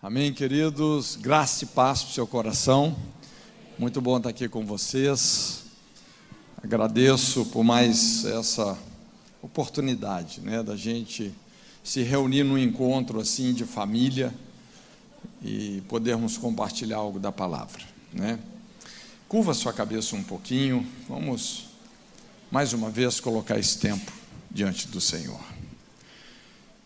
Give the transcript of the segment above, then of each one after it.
Amém, queridos? Graça e paz para o seu coração. Muito bom estar aqui com vocês. Agradeço por mais essa oportunidade, da gente se reunir num encontro assim de família e podermos compartilhar algo da palavra, Curva sua cabeça um pouquinho. Vamos mais uma vez colocar esse tempo diante do Senhor.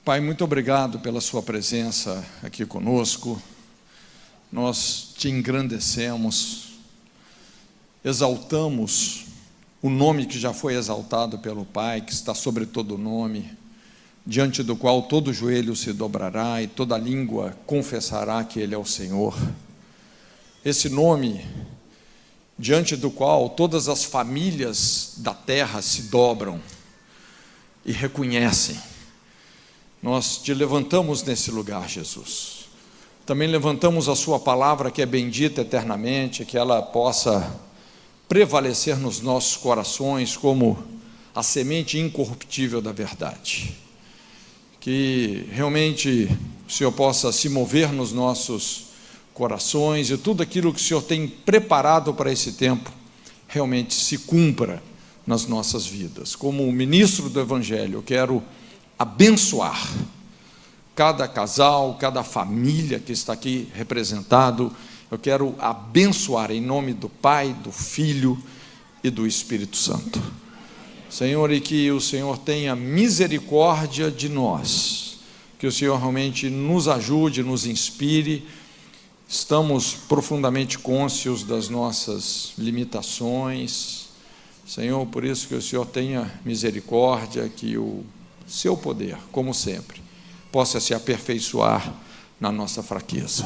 Pai, muito obrigado pela sua presença aqui conosco. Nós te engrandecemos, exaltamos o nome que já foi exaltado pelo Pai, que está sobre todo nome, diante do qual todo joelho se dobrará e toda língua confessará que Ele é o Senhor. Esse nome, diante do qual todas as famílias da terra se dobram e reconhecem. Nós te levantamos nesse lugar, Jesus. Também levantamos a sua palavra, que é bendita eternamente, que ela possa prevalecer nos nossos corações como a semente incorruptível da verdade. Que realmente o Senhor possa se mover nos nossos corações e tudo aquilo que o Senhor tem preparado para esse tempo realmente se cumpra nas nossas vidas. Como ministro do Evangelho, eu quero abençoar cada casal, cada família que está aqui representado. Eu quero abençoar em nome do Pai, do Filho e do Espírito Santo. Senhor, e que o Senhor tenha misericórdia de nós, que o Senhor realmente nos ajude, nos inspire. Estamos profundamente cônscios das nossas limitações, Senhor, por isso que o Senhor tenha misericórdia, que o seu poder, como sempre, possa se aperfeiçoar na nossa fraqueza,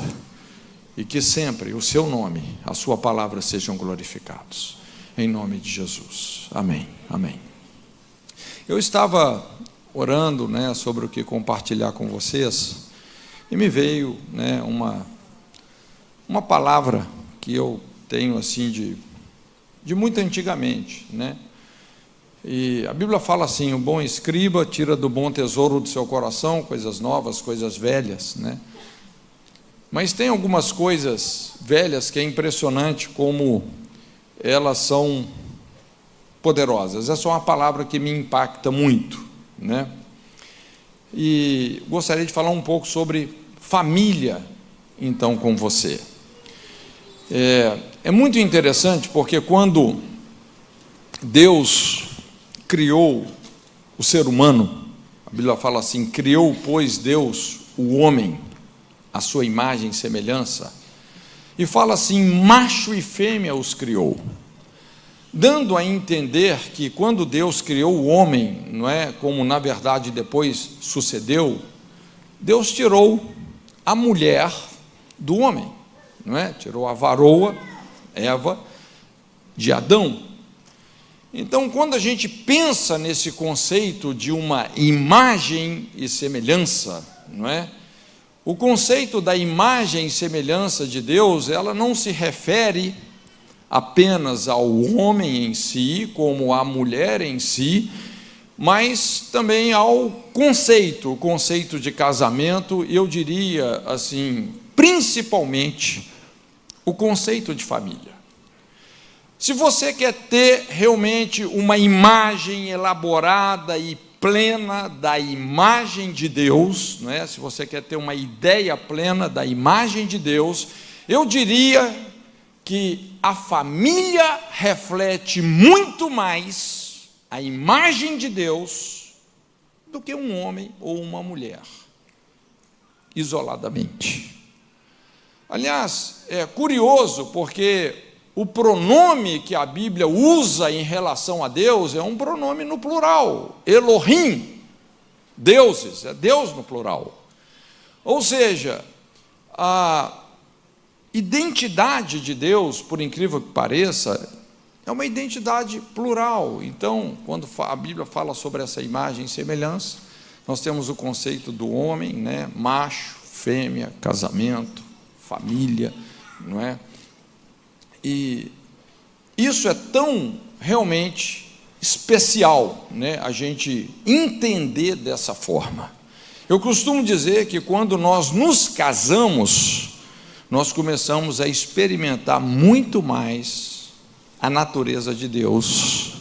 e que sempre o seu nome, a sua palavra sejam glorificados, em nome de Jesus, amém, amém. Eu estava orando, sobre o que compartilhar com vocês, e me veio, uma palavra que eu tenho assim de muito antigamente, E a Bíblia fala assim: o bom escriba tira do bom tesouro do seu coração coisas novas, coisas velhas, Mas tem algumas coisas velhas que é impressionante como elas são poderosas. Essa é uma palavra que me impacta muito, E gostaria de falar um pouco sobre família, então, com você. É muito interessante porque quando Deus criou o ser humano, a Bíblia fala assim: criou, pois, Deus o homem, à sua imagem e semelhança, e fala assim: macho e fêmea os criou, dando a entender que quando Deus criou o homem, como na verdade depois sucedeu, Deus tirou a mulher do homem, tirou a varoa, Eva, de Adão. Então, quando a gente pensa nesse conceito de uma imagem e semelhança, o conceito da imagem e semelhança de Deus, ela não se refere apenas ao homem em si, como à mulher em si, mas também ao conceito, o conceito de casamento, e eu diria assim, principalmente, o conceito de família. Se você quer ter realmente uma imagem elaborada e plena da imagem de Deus, se você quer ter uma ideia plena da imagem de Deus, eu diria que a família reflete muito mais a imagem de Deus do que um homem ou uma mulher, isoladamente. Aliás, é curioso porque o pronome que a Bíblia usa em relação a Deus é um pronome no plural, Elohim, deuses, é Deus no plural. Ou seja, a identidade de Deus, por incrível que pareça, é uma identidade plural. Então, quando a Bíblia fala sobre essa imagem e semelhança, nós temos o conceito do homem, macho, fêmea, casamento, família, E isso é tão realmente especial, a gente entender dessa forma. Eu costumo dizer que quando nós nos casamos, nós começamos a experimentar muito mais a natureza de Deus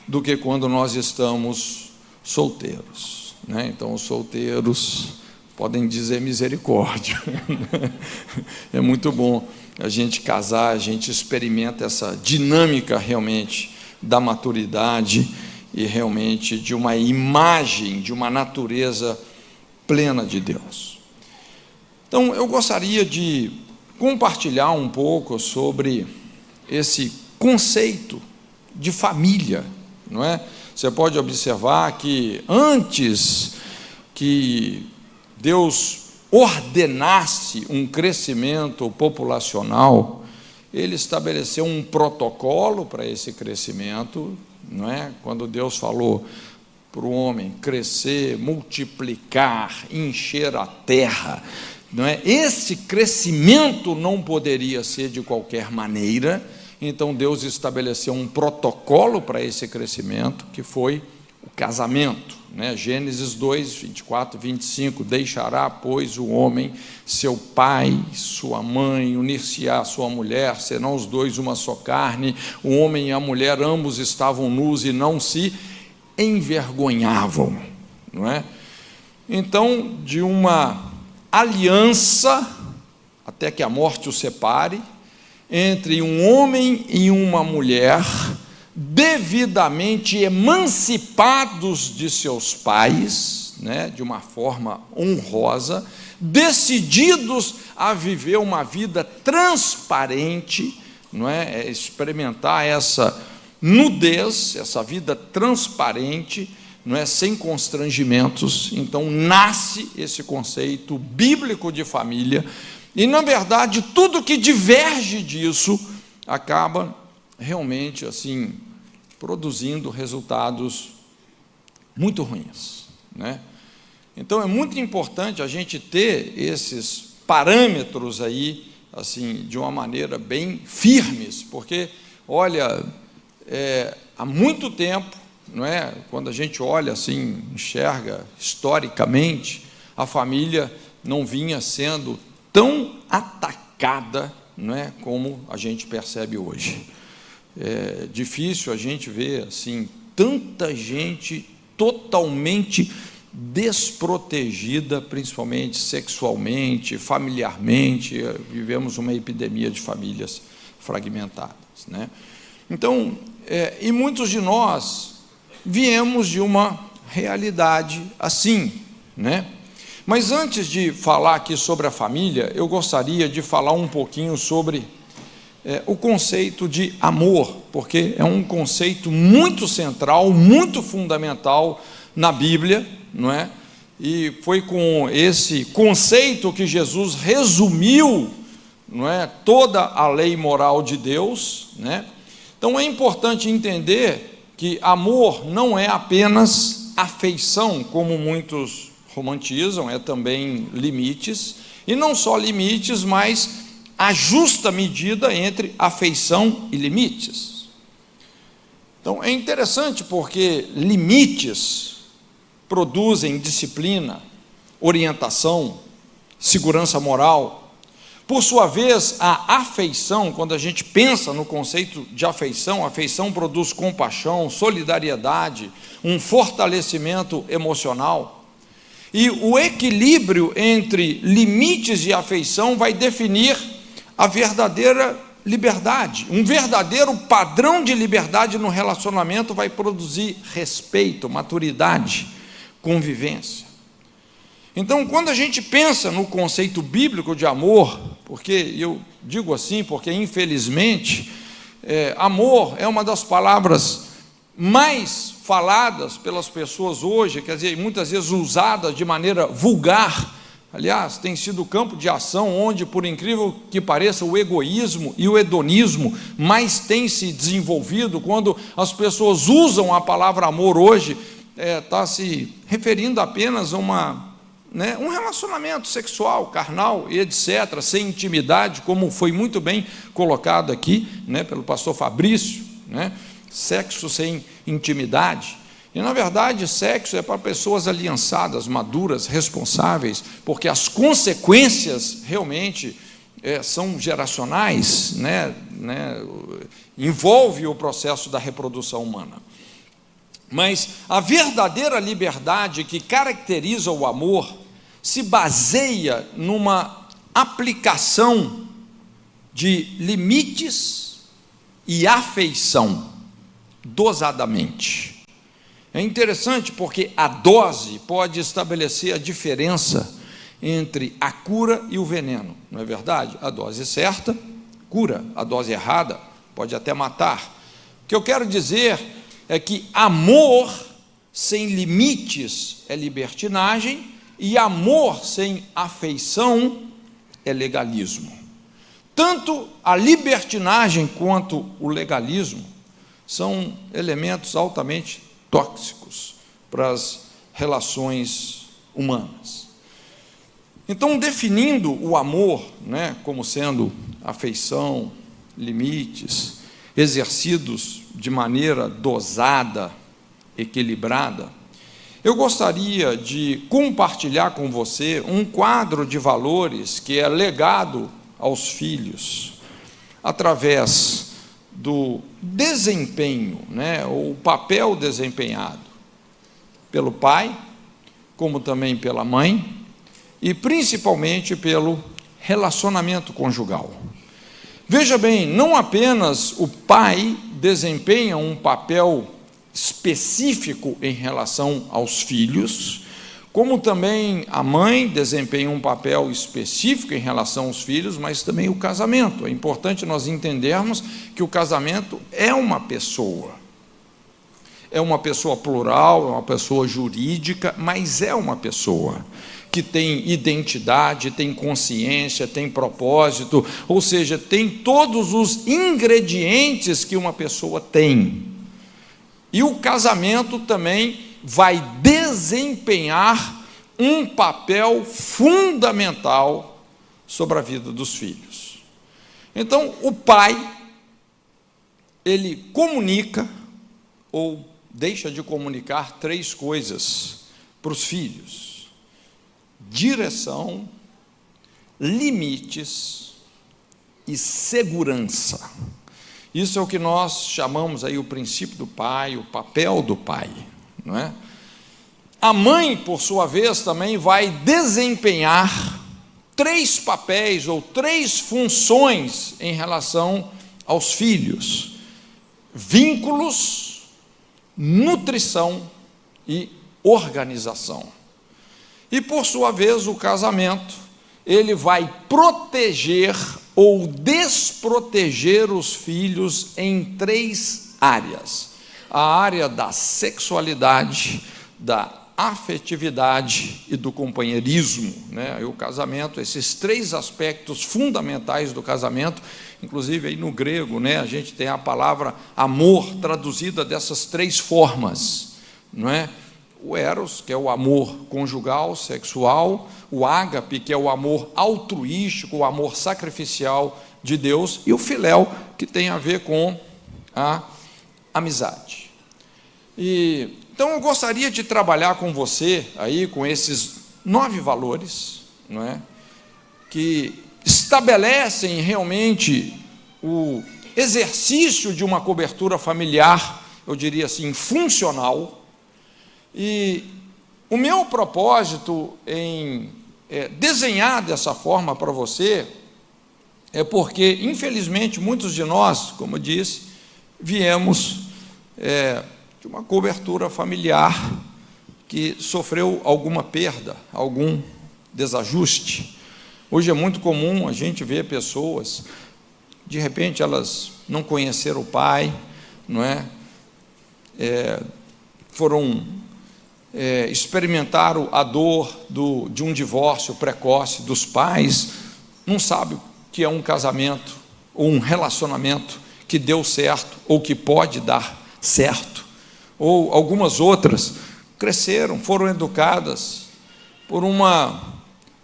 do que quando nós estamos solteiros, né? Então, os solteiros podem dizer misericórdia. É muito bom a gente casar, a gente experimenta essa dinâmica realmente da maturidade e realmente de uma imagem, de uma natureza plena de Deus. Então, eu gostaria de compartilhar um pouco sobre esse conceito de família, não é? Você pode observar que antes que Deus ordenasse um crescimento populacional, Ele estabeleceu um protocolo para esse crescimento, não é? Quando Deus falou para o homem crescer, multiplicar, encher a terra, não é? Esse crescimento não poderia ser de qualquer maneira, então Deus estabeleceu um protocolo para esse crescimento, que foi o casamento, né? Gênesis 2, 24, 25, deixará, pois, o homem seu pai, sua mãe, unir-se-á à sua mulher, serão os dois uma só carne, o homem e a mulher ambos estavam nus e não se envergonhavam, não é? Então, de uma aliança, até que a morte os separe, entre um homem e uma mulher, devidamente emancipados de seus pais, né, de uma forma honrosa, decididos a viver uma vida transparente, não é? Experimentar essa nudez, essa vida transparente, não é? Sem constrangimentos. Então nasce esse conceito bíblico de família, e na verdade tudo que diverge disso acaba realmente assim produzindo resultados muito ruins, né? Então é muito importante a gente ter esses parâmetros aí assim de uma maneira bem firmes, porque olha, há muito tempo, não é? Quando a gente olha assim, enxerga historicamente, a família não vinha sendo tão atacada, não é? Como a gente percebe hoje. É difícil a gente ver assim tanta gente totalmente desprotegida, principalmente sexualmente, familiarmente. Vivemos uma epidemia de famílias fragmentadas, né? Então, e muitos de nós viemos de uma realidade assim, né? Mas antes de falar aqui sobre a família, eu gostaria de falar um pouquinho sobre o conceito de amor, porque é um conceito muito central, muito fundamental na Bíblia, não é? E foi com esse conceito que Jesus resumiu, não é, toda a lei moral de Deus, né? Então é importante entender que amor não é apenas afeição, como muitos romantizam, é também limites, e não só limites, mas a justa medida entre afeição e limites. Então é interessante porque limites produzem disciplina, orientação, segurança moral. Por sua vez, a afeição, quando a gente pensa no conceito de afeição, a afeição produz compaixão, solidariedade, um fortalecimento emocional. E o equilíbrio entre limites e afeição vai definir a verdadeira liberdade. Um verdadeiro padrão de liberdade no relacionamento vai produzir respeito, maturidade, convivência. Então, quando a gente pensa no conceito bíblico de amor, porque eu digo assim, porque infelizmente, amor é uma das palavras mais faladas pelas pessoas hoje, quer dizer, muitas vezes usadas de maneira vulgar. Aliás, tem sido campo de ação onde, por incrível que pareça, o egoísmo e o hedonismo mais têm se desenvolvido. Quando as pessoas usam a palavra amor hoje, está se referindo apenas a um relacionamento sexual, carnal e etc., sem intimidade, como foi muito bem colocado aqui, né, pelo pastor Fabrício, né? Sexo sem intimidade. E, na verdade, sexo é para pessoas aliançadas, maduras, responsáveis, porque as consequências realmente são geracionais, envolve o processo da reprodução humana. Mas a verdadeira liberdade que caracteriza o amor se baseia numa aplicação de limites e afeição, dosadamente. É interessante porque a dose pode estabelecer a diferença entre a cura e o veneno, não é verdade? A dose certa cura, a dose errada pode até matar. O que eu quero dizer é que amor sem limites é libertinagem e amor sem afeição é legalismo. Tanto a libertinagem quanto o legalismo são elementos altamente tóxicos para as relações humanas. Então, definindo o amor, como sendo afeição, limites, exercidos de maneira dosada, equilibrada, eu gostaria de compartilhar com você um quadro de valores que é legado aos filhos através do desempenho, ou o papel desempenhado pelo pai, como também pela mãe, e principalmente pelo relacionamento conjugal. Veja bem, não apenas o pai desempenha um papel específico em relação aos filhos, como também a mãe desempenha um papel específico em relação aos filhos, mas também o casamento. É importante nós entendermos que o casamento é uma pessoa plural, é uma pessoa jurídica, mas é uma pessoa que tem identidade, tem consciência, tem propósito, ou seja, tem todos os ingredientes que uma pessoa tem. E o casamento também vai desempenhar um papel fundamental sobre a vida dos filhos. Então, o pai, ele comunica ou deixa de comunicar 3 coisas para os filhos: direção, limites e segurança. Isso é o que nós chamamos aí o princípio do pai, o papel do pai, não é? A mãe, por sua vez, também vai desempenhar 3 papéis ou 3 funções em relação aos filhos: vínculos, nutrição e organização. E, por sua vez, o casamento, ele vai proteger ou desproteger os filhos em 3 áreas: a área da sexualidade, da afetividade e do companheirismo, O casamento, esses 3 aspectos fundamentais do casamento, inclusive aí no grego, a gente tem a palavra amor traduzida dessas 3 formas, não é? O eros, que é o amor conjugal, sexual, o ágape, que é o amor altruístico, o amor sacrificial de Deus, e o filéu, que tem a ver com a amizade. Então eu gostaria de trabalhar com você aí com esses 9 valores, não é? Que estabelecem realmente o exercício de uma cobertura familiar, eu diria assim, funcional. E o meu propósito em desenhar dessa forma para você é porque, infelizmente, muitos de nós, como eu disse, viemos de uma cobertura familiar que sofreu alguma perda, algum desajuste. Hoje é muito comum a gente ver pessoas, de repente elas não conheceram o pai, não é? Experimentaram a dor de um divórcio precoce dos pais, não sabem o que é um casamento ou um relacionamento que deu certo ou que pode dar certo. Ou algumas outras cresceram, foram educadas por uma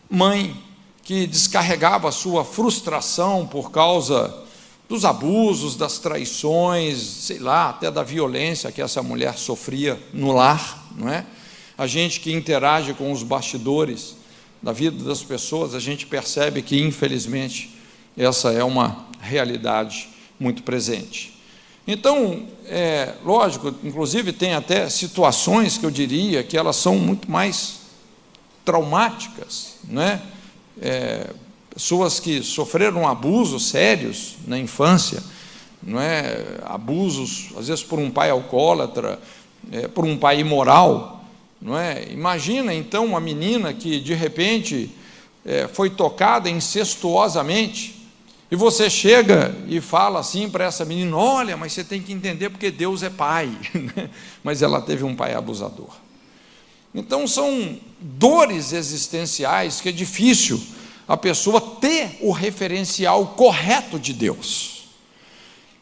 mãe que descarregava a sua frustração por causa dos abusos, das traições, sei lá, até da violência que essa mulher sofria no lar, não é? A gente que interage com os bastidores da vida das pessoas, a gente percebe que, infelizmente, essa é uma realidade muito presente. Então, lógico, inclusive tem até situações que eu diria que elas são muito mais traumáticas, não é? Pessoas que sofreram abusos sérios na infância, não é? Abusos, às vezes, por um pai alcoólatra, por um pai imoral, não é? Imagina, então, uma menina que, de repente, foi tocada incestuosamente, e você chega e fala assim para essa menina: olha, mas você tem que entender porque Deus é pai, mas ela teve um pai abusador. Então, são dores existenciais que é difícil a pessoa ter o referencial correto de Deus.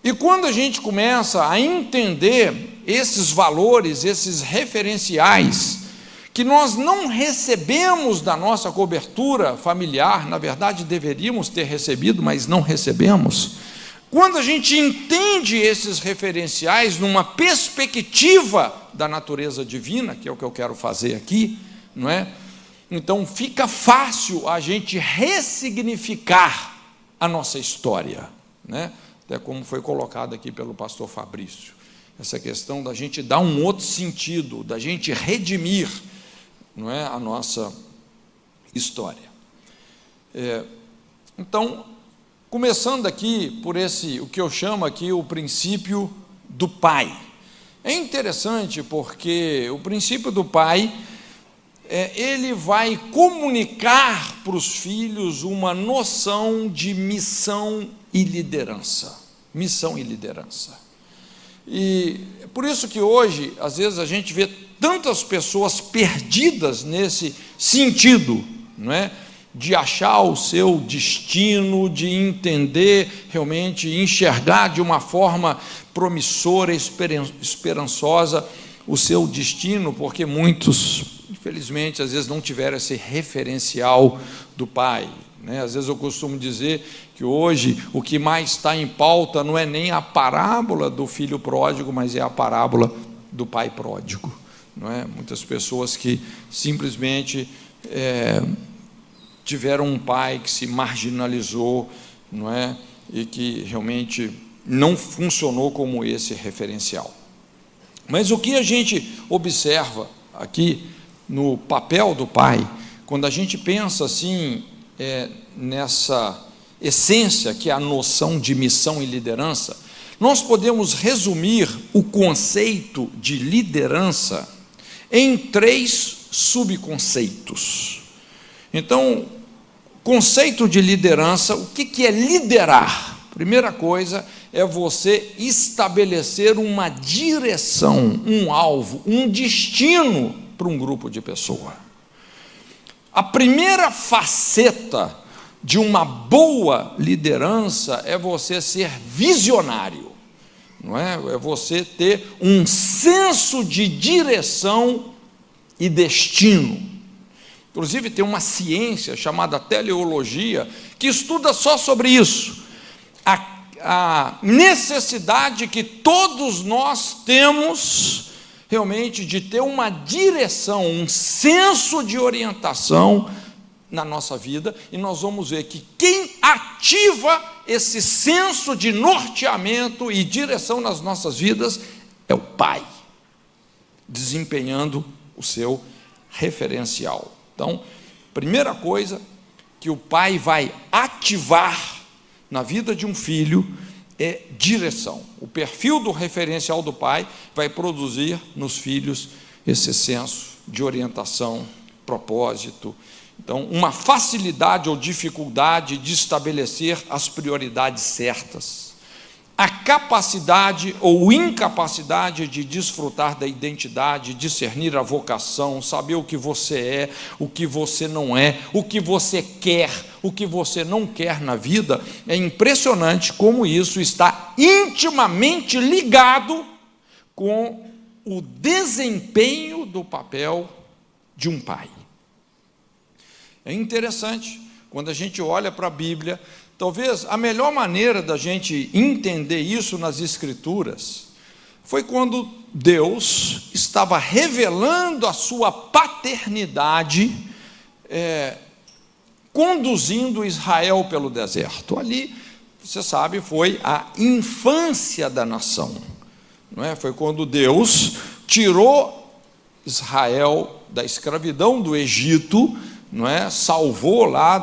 E quando a gente começa a entender esses valores, esses referenciais, que nós não recebemos da nossa cobertura familiar, na verdade deveríamos ter recebido, mas não recebemos. Quando a gente entende esses referenciais numa perspectiva da natureza divina, que é o que eu quero fazer aqui, não é? Então fica fácil a gente ressignificar a nossa história, né? Até como foi colocado aqui pelo pastor Fabrício, essa questão da gente dar um outro sentido, da gente redimir, não é, a nossa história. Então, começando aqui por o que eu chamo aqui o princípio do pai. É interessante porque o princípio do pai, ele vai comunicar para os filhos uma noção de missão e liderança. Missão e liderança. E é por isso que hoje, às vezes, a gente vê tantas pessoas perdidas nesse sentido, não é? De achar o seu destino, de entender, realmente enxergar de uma forma promissora, esperançosa o seu destino, porque muitos, infelizmente, às vezes não tiveram esse referencial do pai, né? Às vezes eu costumo dizer que hoje o que mais está em pauta não é nem a parábola do filho pródigo, mas é a parábola do pai pródigo, não é? Muitas pessoas que simplesmente tiveram um pai que se marginalizou, não é? E que realmente não funcionou como esse referencial. Mas o que a gente observa aqui no papel do pai, quando a gente pensa assim, nessa essência que é a noção de missão e liderança, nós podemos resumir o conceito de liderança em 3 subconceitos. Então, conceito de liderança, o que é liderar? Primeira coisa é você estabelecer uma direção, um alvo, um destino para um grupo de pessoas. A primeira faceta de uma boa liderança é você ser visionário, não é? É você ter um senso de direção e destino. Inclusive tem uma ciência chamada teleologia que estuda só sobre isso, a necessidade que todos nós temos realmente de ter uma direção, um senso de orientação na nossa vida, e nós vamos ver que quem ativa esse senso de norteamento e direção nas nossas vidas é o pai, desempenhando o seu referencial. Então, primeira coisa que o pai vai ativar na vida de um filho é direção. O perfil do referencial do pai vai produzir nos filhos esse senso de orientação, propósito. Então, uma facilidade ou dificuldade de estabelecer as prioridades certas. A capacidade ou incapacidade de desfrutar da identidade, discernir a vocação, saber o que você é, o que você não é, o que você quer, o que você não quer na vida. É impressionante como isso está intimamente ligado com o desempenho do papel de um pai. É interessante, quando a gente olha para a Bíblia, Talvez a melhor maneira da gente entender isso nas Escrituras foi quando Deus estava revelando a sua paternidade, conduzindo Israel pelo deserto. Ali, você sabe, foi a infância da nação, não é? Foi quando Deus tirou Israel da escravidão do Egito, não é? Salvou lá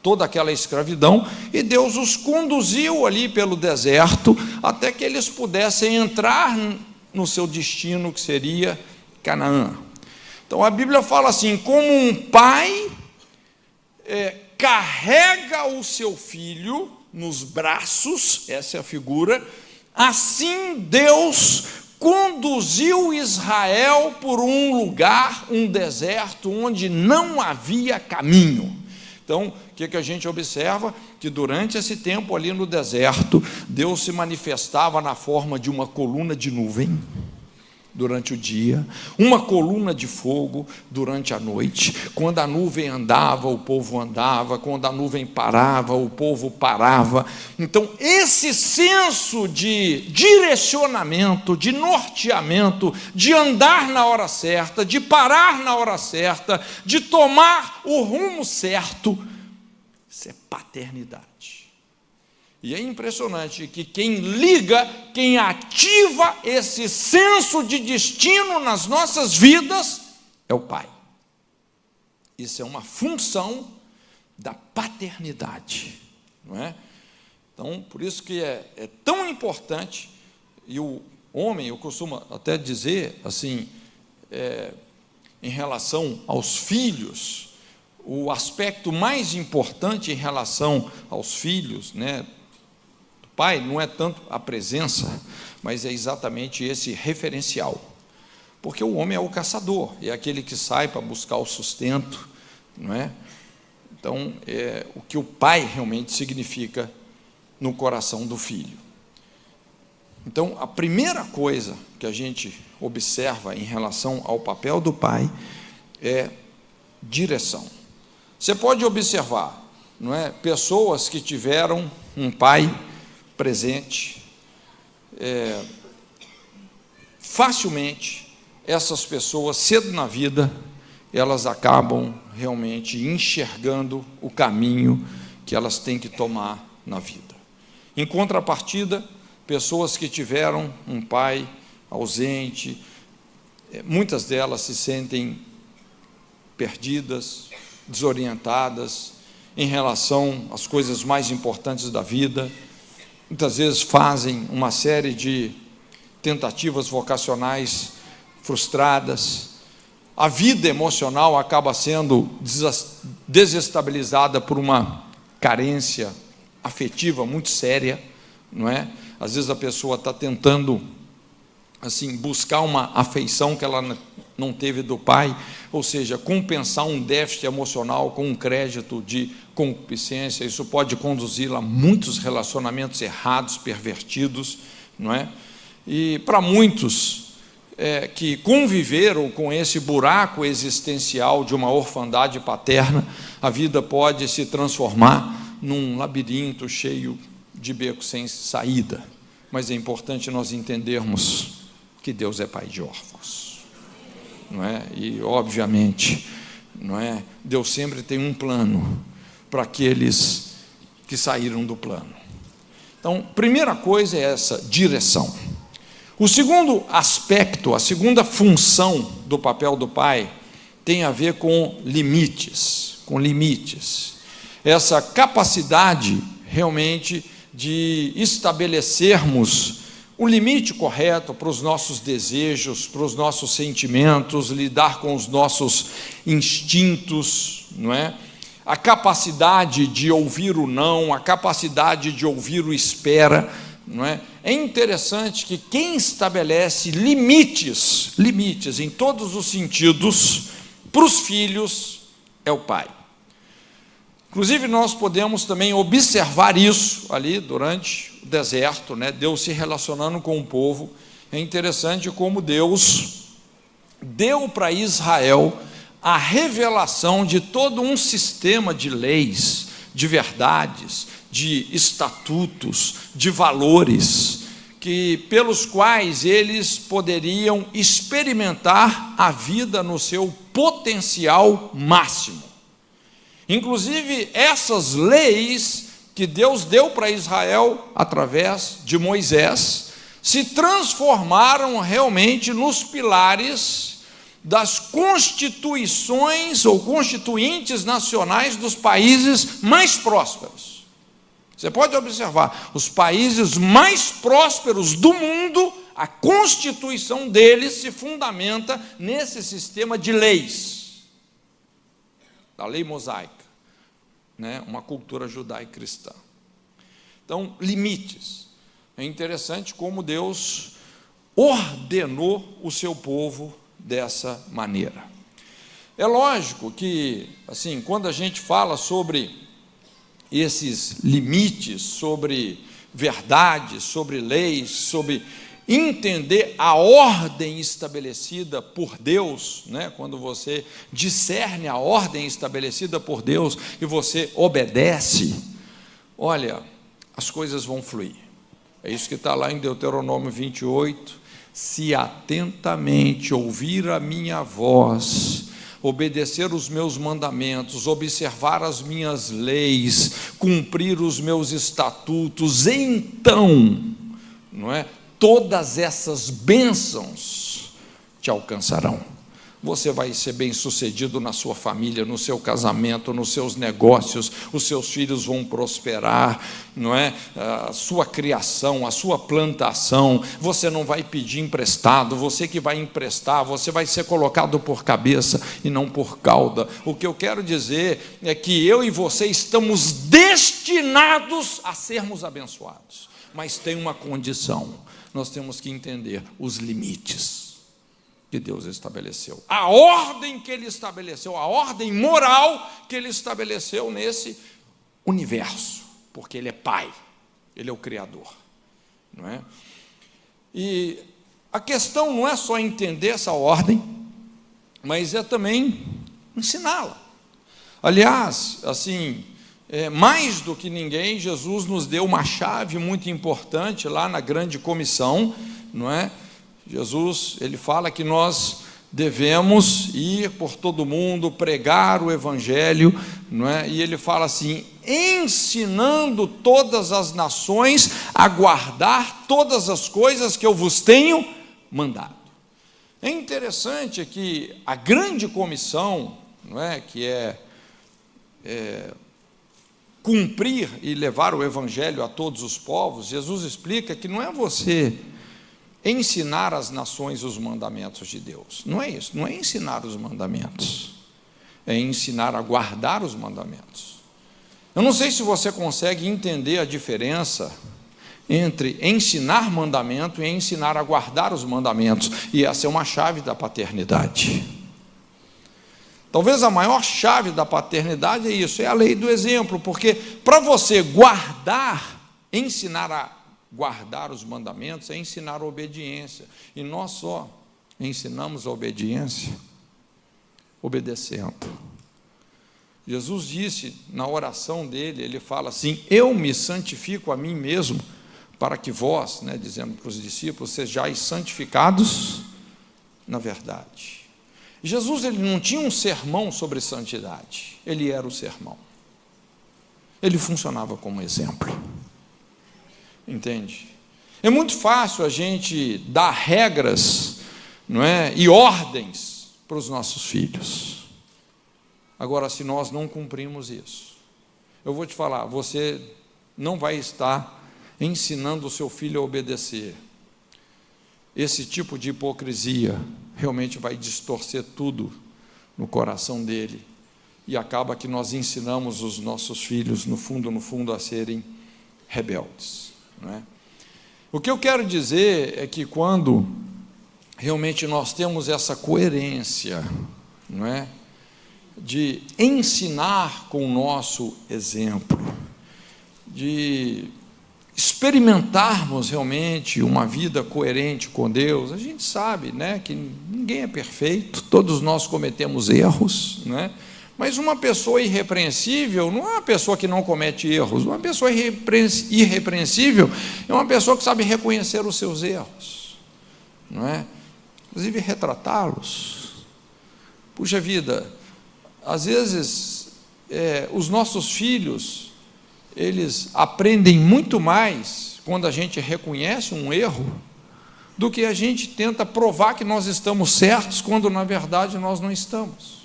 toda aquela escravidão, e Deus os conduziu ali pelo deserto, até que eles pudessem entrar no seu destino, que seria Canaã. Então a Bíblia fala assim: como um pai carrega o seu filho nos braços, essa é a figura, assim Deus conduziu Israel por um lugar, um deserto, onde não havia caminho. Então, o que a gente observa? Que durante esse tempo ali no deserto, Deus se manifestava na forma de uma coluna de nuvem durante o dia, uma coluna de fogo durante a noite. Quando a nuvem andava, o povo andava; quando a nuvem parava, o povo parava. Então, esse senso de direcionamento, de norteamento, de andar na hora certa, de parar na hora certa, de tomar o rumo certo, isso é paternidade. E é impressionante que quem liga, quem ativa esse senso de destino nas nossas vidas é o pai. Isso é uma função da paternidade, não é? Então, por isso que é tão importante, e o homem, eu costumo até dizer assim, em relação aos filhos, o aspecto mais importante em relação aos filhos, né, pai, não é tanto a presença, mas é exatamente esse referencial. Porque o homem é o caçador, é aquele que sai para buscar o sustento, não é? Então, o que o pai realmente significa no coração do filho. Então, a primeira coisa que a gente observa em relação ao papel do pai é direção. Você pode observar, não é? Pessoas que tiveram um pai presente, facilmente essas pessoas, cedo na vida, elas acabam realmente enxergando o caminho que elas têm que tomar na vida. Em contrapartida, pessoas que tiveram um pai ausente, muitas delas se sentem perdidas, desorientadas em relação às coisas mais importantes da vida. Muitas vezes fazem uma série de tentativas vocacionais frustradas. A vida emocional acaba sendo desestabilizada por uma carência afetiva muito séria, não é? Às vezes a pessoa está tentando assim buscar uma afeição que ela não teve do pai, ou seja, compensar um déficit emocional com um crédito de concupiscência. Isso pode conduzi-la a muitos relacionamentos errados, pervertidos, não é? E para muitos que conviveram com esse buraco existencial de uma orfandade paterna, a vida pode se transformar num labirinto cheio de becos sem saída. Mas é importante nós entendermos que Deus é pai de órfãos, não é? E obviamente, não é? Deus sempre tem um plano para aqueles que saíram do plano. Então, primeira coisa é essa direção. O segundo aspecto, a segunda função do papel do pai tem a ver com limites, essa capacidade realmente de estabelecermos o limite correto para os nossos desejos, para os nossos sentimentos, lidar com os nossos instintos, não é? A capacidade de ouvir o não, a capacidade de ouvir o espera, não é? É interessante que quem estabelece limites em todos os sentidos para os filhos é o pai. Inclusive, nós podemos também observar isso ali durante o deserto, né? Deus se relacionando com o povo. É interessante como Deus deu para Israel a revelação de todo um sistema de leis, de verdades, de estatutos, de valores, pelos quais eles poderiam experimentar a vida no seu potencial máximo. Inclusive, essas leis que Deus deu para Israel através de Moisés se transformaram realmente nos pilares das constituições ou constituintes nacionais dos países mais prósperos. Você pode observar, os países mais prósperos do mundo, a constituição deles se fundamenta nesse sistema de leis, da lei mosaica, né? Uma cultura judaico-cristã. Então, limites. É interessante como Deus ordenou o seu povo dessa maneira. É lógico que, assim, quando a gente fala sobre esses limites, sobre verdades, sobre leis, sobre entender a ordem estabelecida por Deus, né? Quando você discerne a ordem estabelecida por Deus e você obedece, olha, as coisas vão fluir. É isso que está lá em Deuteronômio 28, se atentamente ouvir a minha voz, obedecer os meus mandamentos, observar as minhas leis, cumprir os meus estatutos, então, não é? Todas essas bênçãos te alcançarão. Você vai ser bem-sucedido na sua família, no seu casamento, nos seus negócios, os seus filhos vão prosperar, não é? A sua criação, a sua plantação, você não vai pedir emprestado, você que vai emprestar, você vai ser colocado por cabeça e não por cauda. O que eu quero dizer é que eu e você estamos destinados a sermos abençoados, mas tem uma condição: nós temos que entender os limites que Deus estabeleceu, a ordem que Ele estabeleceu, a ordem moral que Ele estabeleceu nesse universo, porque Ele é Pai, Ele é o Criador, não é? E a questão não é só entender essa ordem, mas é também ensiná-la. Aliás, assim, mais do que ninguém, Jesus nos deu uma chave muito importante lá na grande comissão, não é? Jesus, ele fala que nós devemos ir por todo mundo, pregar o evangelho, não é? E ele fala assim, ensinando todas as nações a guardar todas as coisas que eu vos tenho mandado. É interessante que a grande comissão, não é? Que é cumprir e levar o evangelho a todos os povos, Jesus explica que não é você ensinar às nações os mandamentos de Deus, não é isso, não é ensinar os mandamentos, é ensinar a guardar os mandamentos. Eu não sei se você consegue entender a diferença entre ensinar mandamento e ensinar a guardar os mandamentos, e essa é uma chave da paternidade. Talvez a maior chave da paternidade é isso, é a lei do exemplo, porque para você guardar, ensinar a guardar os mandamentos é ensinar a obediência, e nós só ensinamos a obediência obedecendo. Jesus disse na oração dele, ele fala assim, eu me santifico a mim mesmo, para que vós, né, dizendo para os discípulos, sejais santificados na verdade. Jesus, ele não tinha um sermão sobre santidade, ele era o sermão, ele funcionava como exemplo. Entende? É muito fácil a gente dar regras, não é? E ordens para os nossos filhos. Agora, se nós não cumprimos isso, eu vou te falar, você não vai estar ensinando o seu filho a obedecer. Esse tipo de hipocrisia realmente vai distorcer tudo no coração dele, e acaba que nós ensinamos os nossos filhos, no fundo, a serem rebeldes. Não é? O que eu quero dizer é que quando realmente nós temos essa coerência, não é? De ensinar com o nosso exemplo, de experimentarmos realmente uma vida coerente com Deus, a gente sabe, né, que ninguém é perfeito, todos nós cometemos erros, né? Mas uma pessoa irrepreensível não é uma pessoa que não comete erros. Uma pessoa irrepreensível é uma pessoa que sabe reconhecer os seus erros, não é? Inclusive retratá-los. Puxa vida, às vezes os nossos filhos, eles aprendem muito mais quando a gente reconhece um erro do que a gente tenta provar que nós estamos certos quando na verdade nós não estamos.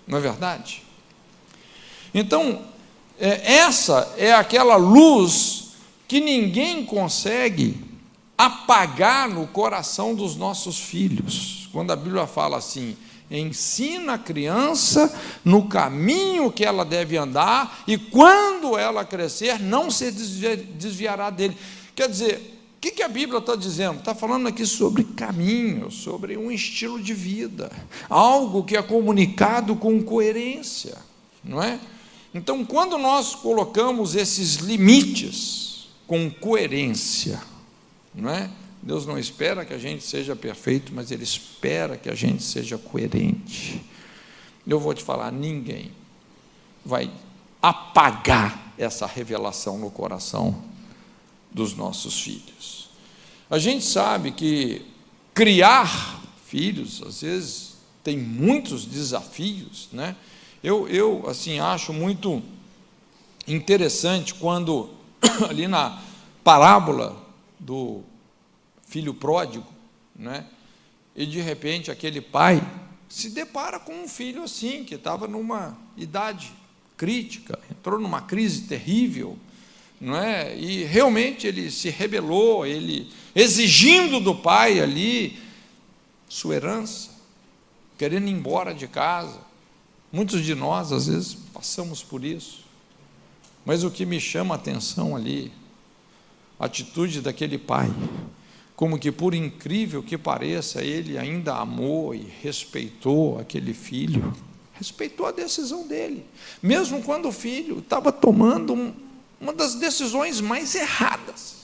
Não é verdade? Então, essa é aquela luz que ninguém consegue apagar no coração dos nossos filhos. Quando a Bíblia fala assim, ensina a criança no caminho que ela deve andar, e quando ela crescer, não se desviará dele. Quer dizer, o que a Bíblia está dizendo? Está falando aqui sobre caminho, sobre um estilo de vida, algo que é comunicado com coerência, não é? Então, quando nós colocamos esses limites com coerência, não é? Deus não espera que a gente seja perfeito, mas Ele espera que a gente seja coerente. Eu vou te falar, ninguém vai apagar essa revelação no coração dos nossos filhos. A gente sabe que criar filhos, às vezes, tem muitos desafios, né? Eu assim, acho muito interessante quando, ali na parábola do filho pródigo, né? E de repente aquele pai se depara com um filho assim, que estava numa idade crítica, entrou numa crise terrível, não é? E realmente ele se rebelou, ele exigindo do pai ali sua herança, querendo ir embora de casa. Muitos de nós, às vezes, passamos por isso. Mas o que me chama a atenção ali, a atitude daquele pai, como que, por incrível que pareça, ele ainda amou e respeitou aquele filho, respeitou a decisão dele, mesmo quando o filho estava tomando uma das decisões mais erradas.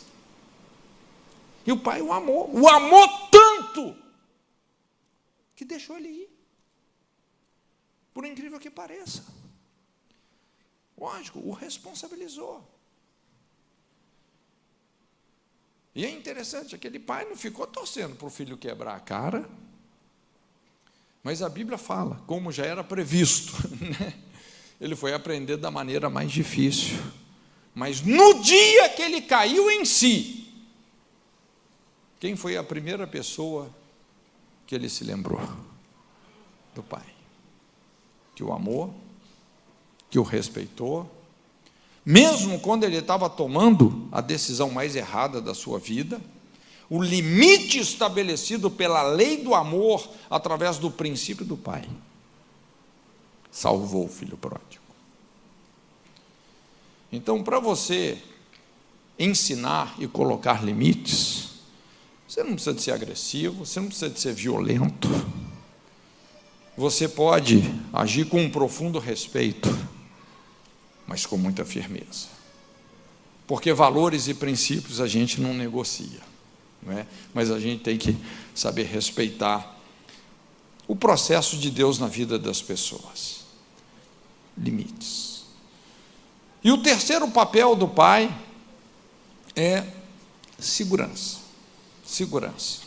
E o pai o amou tanto, que deixou ele ir, por incrível que pareça. Lógico, o responsabilizou. E é interessante, aquele pai não ficou torcendo para o filho quebrar a cara, mas a Bíblia fala, como já era previsto, né? Ele foi aprender da maneira mais difícil. Mas no dia que ele caiu em si, quem foi a primeira pessoa que ele se lembrou? Do pai, que o amou, que o respeitou, mesmo quando ele estava tomando a decisão mais errada da sua vida, o limite estabelecido pela lei do amor, através do princípio do pai, salvou o filho pródigo. Então, para você ensinar e colocar limites, você não precisa de ser agressivo, você não precisa de ser violento, você pode agir com um profundo respeito, mas com muita firmeza, porque valores e princípios a gente não negocia, não é? Mas a gente tem que saber respeitar o processo de Deus na vida das pessoas. Limites. E o terceiro papel do pai é segurança. Segurança.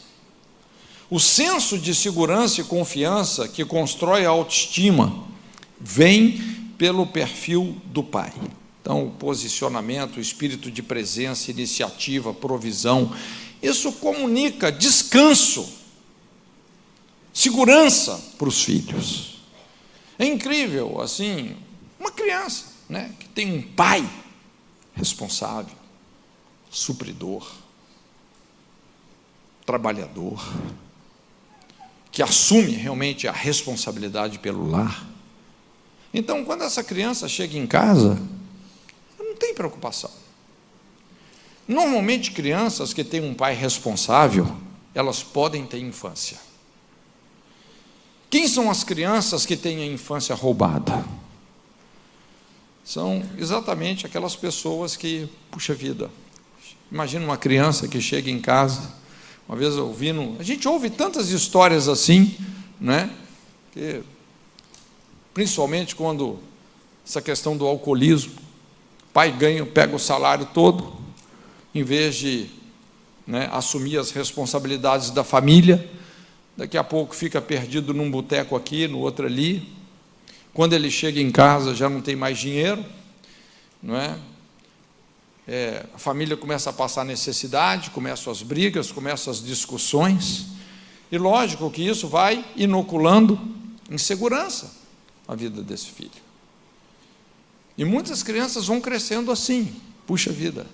O senso de segurança e confiança que constrói a autoestima vem pelo perfil do pai. Então, o posicionamento, o espírito de presença, iniciativa, provisão, isso comunica descanso, segurança para os filhos. É incrível, assim, uma criança, né, que tem um pai responsável, supridor, trabalhador, que assume realmente a responsabilidade pelo lar. Então, quando essa criança chega em casa, não tem preocupação. Normalmente, crianças que têm um pai responsável, elas podem ter infância. Quem são as crianças que têm a infância roubada? São exatamente aquelas pessoas que, puxa vida, imagina uma criança que chega em casa, uma vez ouvindo, a gente ouve tantas histórias assim, né? Que principalmente quando essa questão do alcoolismo, o pai pega o salário todo, em vez de, né, assumir as responsabilidades da família, daqui a pouco fica perdido num boteco aqui, no outro ali. Quando ele chega em casa já não tem mais dinheiro, não é? A família começa a passar necessidade, começam as brigas, começam as discussões, e lógico que isso vai inoculando insegurança na vida desse filho. E muitas crianças vão crescendo assim. Puxa vida,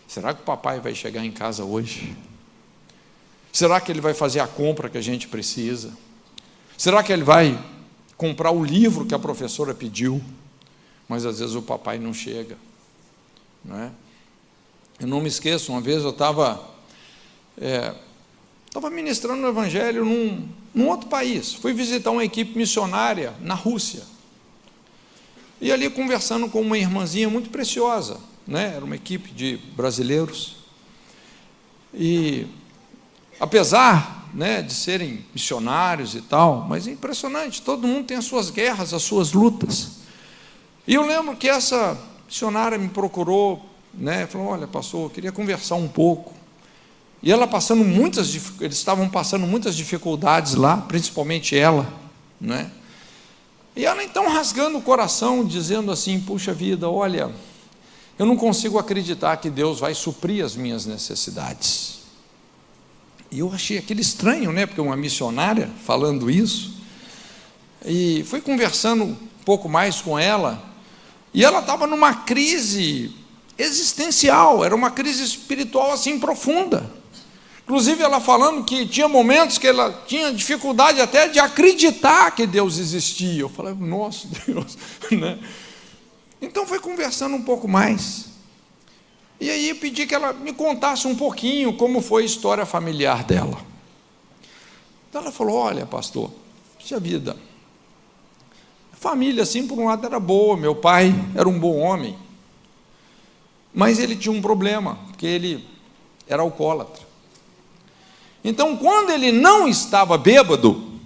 será que o papai vai chegar em casa hoje? Será que ele vai fazer a compra que a gente precisa? Será que ele vai comprar o livro que a professora pediu? Mas às vezes o papai não chega, não é? Eu não me esqueço, uma vez eu estava ministrando o evangelho num outro país, fui visitar uma equipe missionária na Rússia, e ali conversando com uma irmãzinha muito preciosa, né? Era uma equipe de brasileiros, e apesar, né, de serem missionários e tal, mas é impressionante, todo mundo tem as suas guerras, as suas lutas. E eu lembro que essa missionária me procurou, né, falou: olha, pastor, eu queria conversar um pouco. E ela eles estavam passando muitas dificuldades lá, principalmente ela, né? E ela então rasgando o coração, dizendo assim: puxa vida, olha, eu não consigo acreditar que Deus vai suprir as minhas necessidades. E eu achei aquilo estranho, né? Porque uma missionária falando isso. E fui conversando um pouco mais com ela, e ela estava numa crise existencial, era uma crise espiritual assim profunda. Inclusive ela falando que tinha momentos que ela tinha dificuldade até de acreditar que Deus existia. Eu falei: nossa Deus, né? Então fui conversando um pouco mais. E aí eu pedi que ela me contasse um pouquinho como foi a história familiar dela. Então ela falou: olha, pastor, puxa vida, a família assim por um lado era boa, meu pai era um bom homem, mas ele tinha um problema, porque ele era alcoólatra. Então, quando ele não estava bêbado,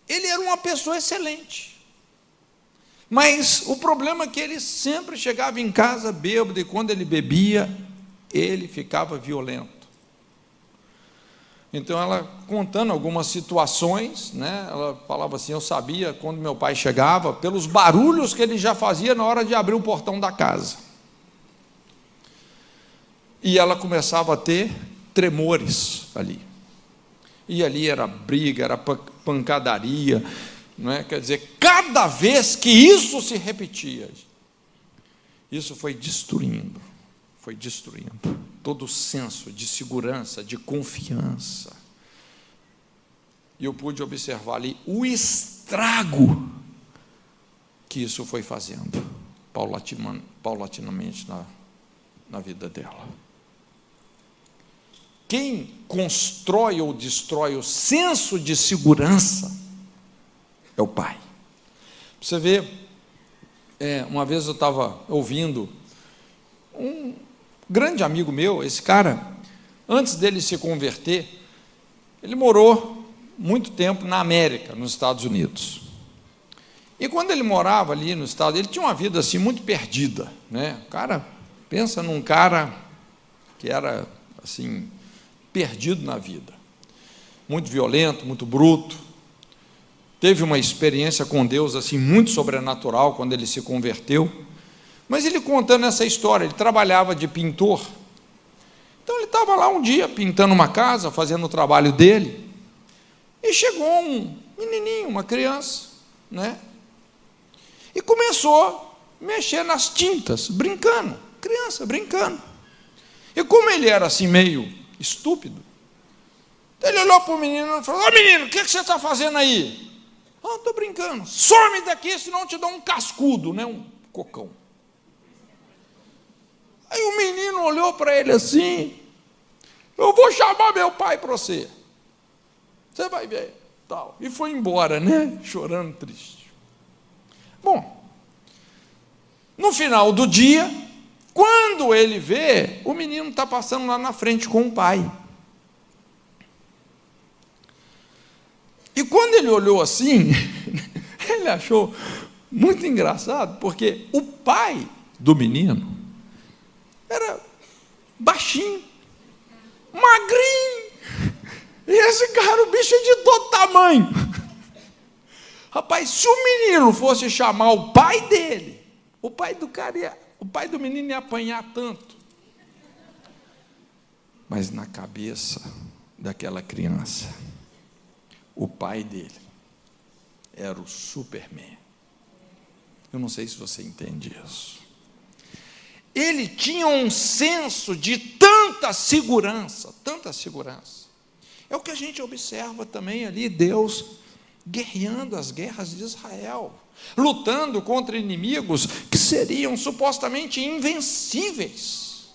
ele era uma pessoa excelente. Mas o problema é que ele sempre chegava em casa bêbado, e quando ele bebia, ele ficava violento. Então, ela contando algumas situações, né, ela falava assim: eu sabia quando meu pai chegava, pelos barulhos que ele já fazia na hora de abrir o portão da casa. E ela começava a ter tremores ali. E ali era briga, era pancadaria, não é? Quer dizer, cada vez que isso se repetia, isso foi destruindo todo o senso de segurança, de confiança. E eu pude observar ali o estrago que isso foi fazendo, paulatinamente na vida dela. Quem constrói ou destrói o senso de segurança é o pai. Você vê, uma vez eu estava ouvindo um grande amigo meu, esse cara, antes dele se converter, ele morou muito tempo na América, nos Estados Unidos. E quando ele morava ali no estado, ele tinha uma vida assim muito perdida, né? O cara, pensa num cara que era assim perdido na vida, muito violento, muito bruto. Teve uma experiência com Deus assim muito sobrenatural quando ele se converteu. Mas ele contando essa história, ele trabalhava de pintor. Então ele estava lá um dia pintando uma casa, fazendo o trabalho dele, e chegou um menininho, uma criança, né? E começou a mexer nas tintas, brincando, criança brincando. E como ele era assim meio estúpido, ele olhou para o menino e falou: ô menino, o que você está fazendo aí? Ah, estou brincando. Some daqui, senão eu te dou um cascudo, né? Um cocão. Aí o menino olhou para ele assim: eu vou chamar meu pai para você vai ver, tal. E foi embora, né? Chorando, triste. Bom, no final do dia, quando ele vê, o menino está passando lá na frente com o pai. E quando ele olhou assim, Ele achou muito engraçado, porque o pai do menino era baixinho, magrinho, e esse cara, o bicho é de todo tamanho. Rapaz, se o menino fosse chamar o pai dele, o pai do menino ia apanhar tanto. Mas na cabeça daquela criança, o pai dele era o Superman. Eu não sei se você entende isso. Ele tinha um senso de tanta segurança, tanta segurança. É o que a gente observa também ali, Deus guerreando as guerras de Israel, lutando contra inimigos que seriam supostamente invencíveis.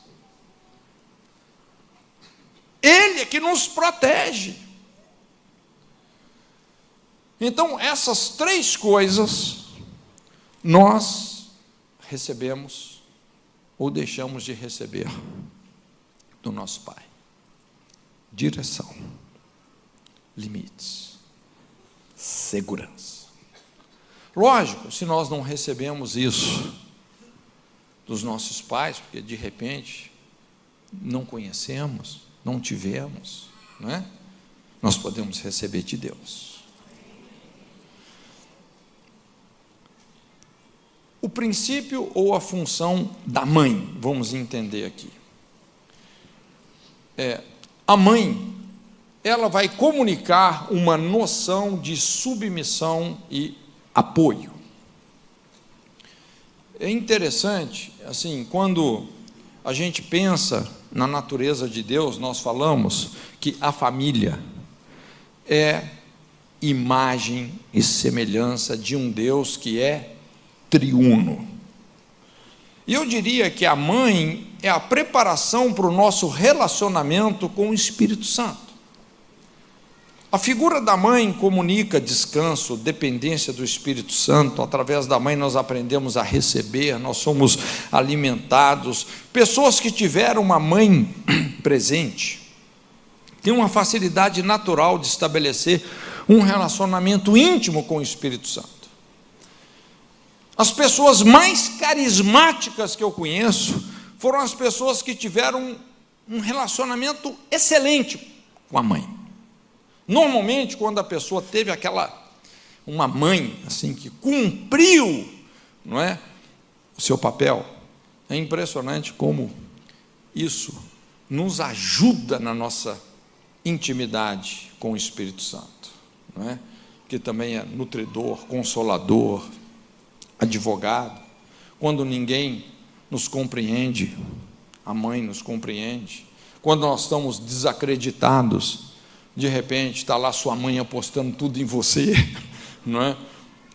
Ele é que nos protege. Então, essas três coisas nós recebemos ou deixamos de receber do nosso Pai: direção, limites, segurança. Lógico, se nós não recebemos isso dos nossos pais, porque de repente não conhecemos, não tivemos, não é? Nós podemos receber de Deus. O princípio ou a função da mãe, vamos entender aqui. A mãe, ela vai comunicar uma noção de submissão e apoio. É interessante, assim, quando a gente pensa na natureza de Deus, nós falamos que a família é imagem e semelhança de um Deus que é triuno. E eu diria que a mãe é a preparação para o nosso relacionamento com o Espírito Santo. A figura da mãe comunica descanso, dependência do Espírito Santo. Através da mãe nós aprendemos a receber, nós somos alimentados. Pessoas que tiveram uma mãe presente têm uma facilidade natural de estabelecer um relacionamento íntimo com o Espírito Santo. As pessoas mais carismáticas que eu conheço foram as pessoas que tiveram um relacionamento excelente com a mãe. Normalmente, quando a pessoa teve uma mãe assim que cumpriu, não é, o seu papel, é impressionante como isso nos ajuda na nossa intimidade com o Espírito Santo, não é? Que também é nutridor, consolador, advogado. Quando ninguém nos compreende, a mãe nos compreende. Quando nós estamos desacreditados, de repente está lá sua mãe apostando tudo em você, não é?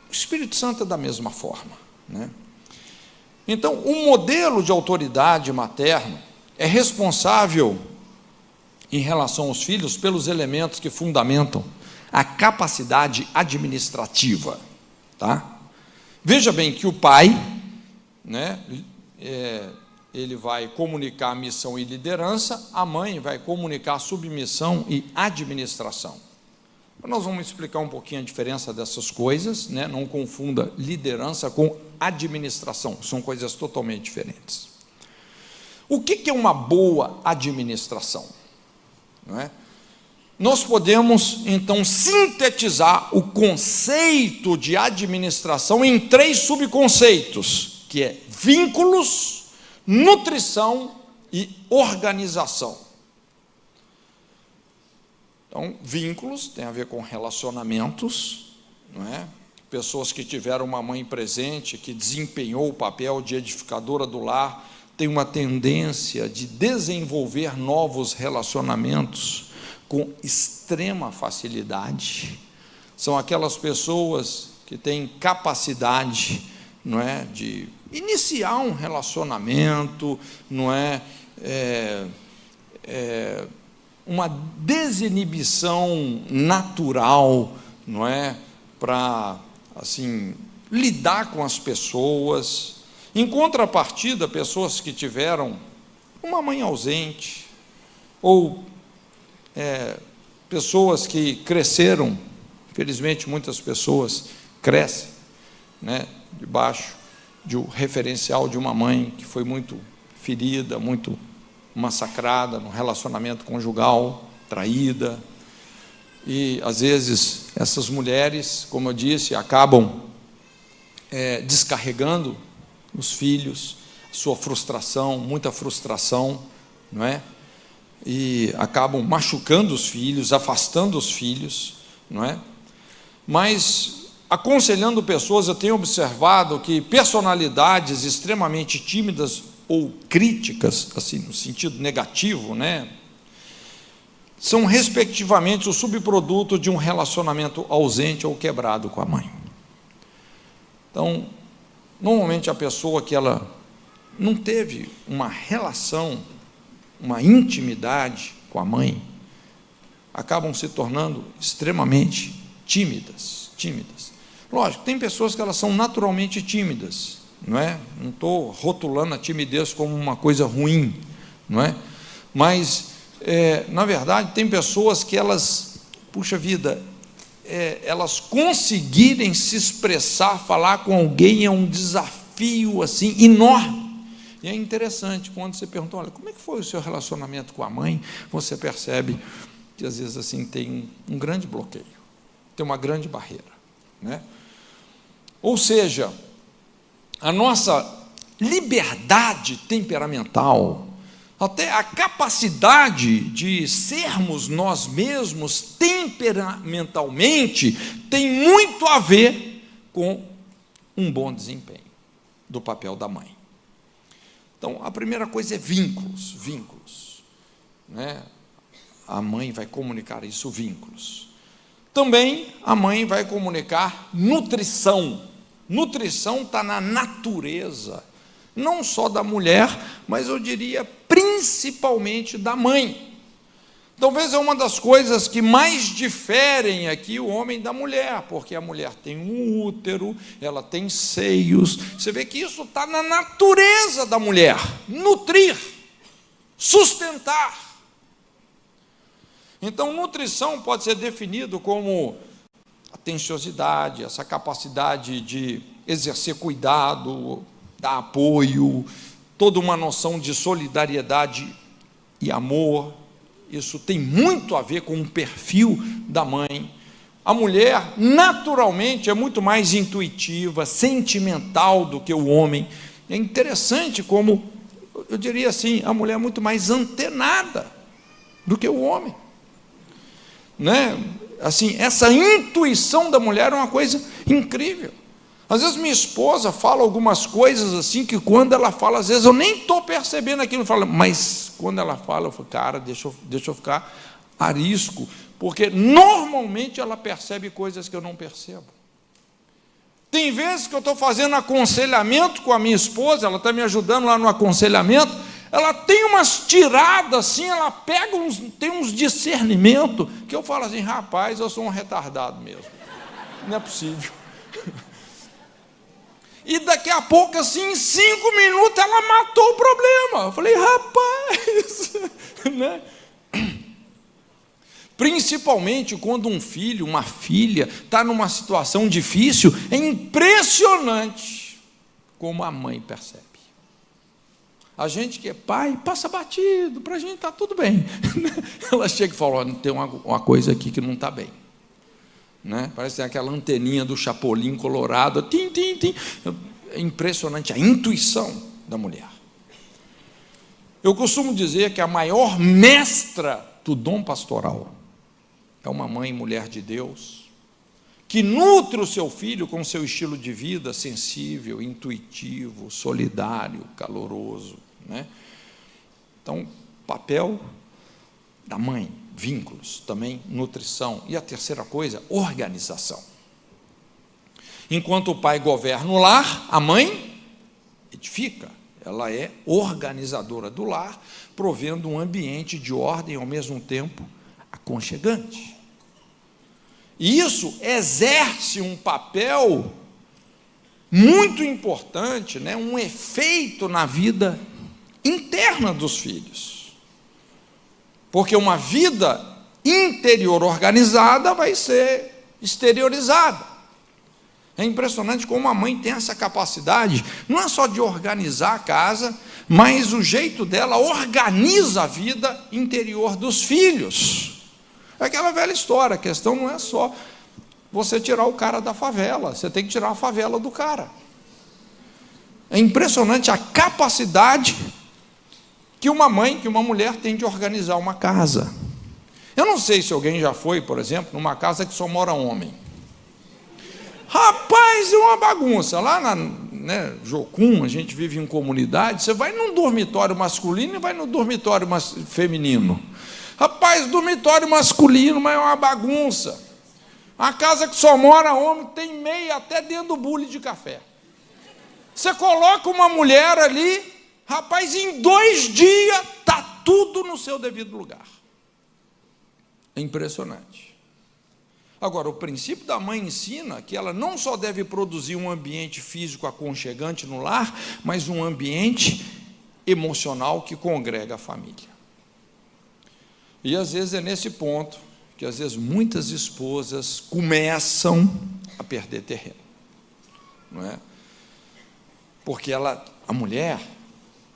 O Espírito Santo é da mesma forma, né? Então, um modelo de autoridade materna é responsável em relação aos filhos pelos elementos que fundamentam a capacidade administrativa, tá? Veja bem que o pai, né, ele vai comunicar missão e liderança, a mãe vai comunicar submissão e administração. Nós vamos explicar um pouquinho a diferença dessas coisas, né? Não confunda liderança com administração, são coisas totalmente diferentes. O que é uma boa administração? Não é? Nós podemos, então, sintetizar o conceito de administração em 3 subconceitos, que é vínculos, nutrição e organização. Então, vínculos tem a ver com relacionamentos, não é? Pessoas que tiveram uma mãe presente, que desempenhou o papel de edificadora do lar, têm uma tendência de desenvolver novos relacionamentos com extrema facilidade. São aquelas pessoas que têm capacidade, não é, de iniciar um relacionamento, não é, uma desinibição natural, não é, para assim lidar com as pessoas. Em contrapartida, pessoas que tiveram uma mãe ausente ou pessoas que cresceram, infelizmente muitas pessoas crescem, né, debaixo de um referencial de uma mãe que foi muito ferida, muito massacrada no relacionamento conjugal, traída. E, às vezes, essas mulheres, como eu disse, acabam descarregando os filhos, sua frustração, muita frustração, não é? E acabam machucando os filhos, afastando os filhos, não é? Mas, aconselhando pessoas, eu tenho observado que personalidades extremamente tímidas ou críticas, assim, no sentido negativo, né, são respectivamente o subproduto de um relacionamento ausente ou quebrado com a mãe. Então, normalmente a pessoa que ela não teve uma relação, uma intimidade com a mãe, acabam se tornando extremamente tímidas. Lógico, tem pessoas que elas são naturalmente tímidas, não é? Não estou rotulando a timidez como uma coisa ruim, não é? Mas, na verdade, tem pessoas que elas, puxa vida, elas conseguirem se expressar, falar com alguém é um desafio assim enorme. E é interessante, quando você pergunta, olha, como é que foi o seu relacionamento com a mãe? Você percebe que, às vezes, assim, tem um grande bloqueio, tem uma grande barreira, né? Ou seja, a nossa liberdade temperamental, até a capacidade de sermos nós mesmos temperamentalmente, tem muito a ver com um bom desempenho do papel da mãe. Então, a primeira coisa é vínculos, né? A mãe vai comunicar isso, vínculos. Também a mãe vai comunicar nutrição. Nutrição está na natureza, não só da mulher, mas eu diria principalmente da mãe. Talvez é uma das coisas que mais diferem aqui o homem da mulher, porque a mulher tem um útero, ela tem seios. Você vê que isso está na natureza da mulher, nutrir, sustentar. Então, nutrição pode ser definido como atenciosidade, essa capacidade de exercer cuidado, dar apoio, toda uma noção de solidariedade e amor. Isso tem muito a ver com o perfil da mãe. A mulher, naturalmente, é muito mais intuitiva, sentimental do que o homem. É interessante como, eu diria assim, a mulher é muito mais antenada do que o homem, né? Assim, essa intuição da mulher é uma coisa incrível. Às vezes minha esposa fala algumas coisas assim, que quando ela fala, às vezes eu nem estou percebendo aquilo, mas quando ela fala, eu falo, cara, deixa eu ficar arisco, porque normalmente ela percebe coisas que eu não percebo. Tem vezes que eu estou fazendo aconselhamento com a minha esposa, ela está me ajudando lá no aconselhamento, ela tem umas tiradas assim, ela pega tem uns discernimentos, que eu falo assim, rapaz, eu sou um retardado mesmo, não é possível. E daqui a pouco, assim, em 5 minutos, ela matou o problema. Eu falei, rapaz, né? Principalmente quando um filho, uma filha, está numa situação difícil, é impressionante como a mãe percebe. A gente que é pai, passa batido, para a gente está tudo bem. Ela chega e fala, olha, tem uma coisa aqui que não está bem. Né? Parece que tem aquela anteninha do Chapolin colorado, tim, tim, tim. É impressionante a intuição da mulher. Eu costumo dizer que a maior mestra do dom pastoral é uma mãe, mulher de Deus, que nutre o seu filho com seu estilo de vida sensível, intuitivo, solidário, caloroso, né? Então, papel da mãe, vínculos, também nutrição. E a terceira coisa, organização. Enquanto o pai governa o lar, a mãe edifica. Ela é organizadora do lar, provendo um ambiente de ordem, ao mesmo tempo aconchegante. E isso exerce um papel muito importante, né? Um efeito na vida interna dos filhos. Porque uma vida interior organizada vai ser exteriorizada. É impressionante como a mãe tem essa capacidade, não é só de organizar a casa, mas o jeito dela organiza a vida interior dos filhos. É aquela velha história, a questão não é só você tirar o cara da favela, você tem que tirar a favela do cara. É impressionante a capacidade que uma mãe, que uma mulher tem de organizar uma casa. Eu não sei se alguém já foi, por exemplo, numa casa que só mora homem. Rapaz, é uma bagunça. Lá na Jocum, a gente vive em comunidade, você vai num dormitório masculino e vai no dormitório feminino. Rapaz, dormitório masculino, mas é uma bagunça. A casa que só mora homem tem meia até dentro do bule de café. Você coloca uma mulher ali, rapaz, em 2 dias está tudo no seu devido lugar. É impressionante. Agora, o princípio da mãe ensina que ela não só deve produzir um ambiente físico aconchegante no lar, mas um ambiente emocional que congrega a família. E às vezes é nesse ponto que às vezes muitas esposas começam a perder terreno, não é? Porque a mulher,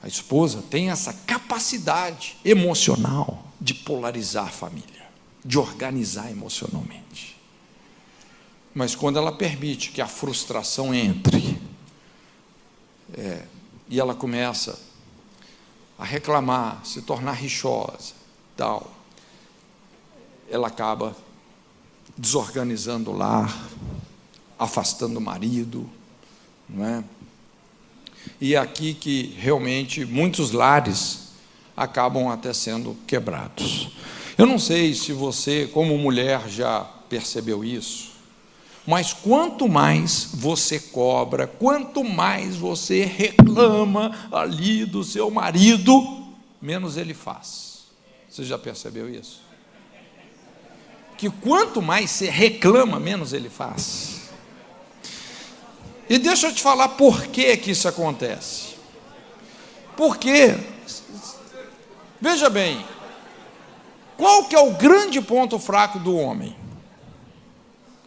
a esposa, tem essa capacidade emocional de polarizar a família, de organizar emocionalmente. Mas quando ela permite que a frustração entre, e ela começa a reclamar, se tornar rixosa, tal, ela acaba desorganizando o lar, afastando o marido, não é? E é aqui que realmente muitos lares acabam até sendo quebrados. Eu não sei se você, como mulher, já percebeu isso, mas quanto mais você cobra, quanto mais você reclama ali do seu marido, menos ele faz. Você já percebeu isso? Que quanto mais você reclama, menos ele faz. E deixa eu te falar por que isso acontece. Porque, veja bem, qual que é o grande ponto fraco do homem?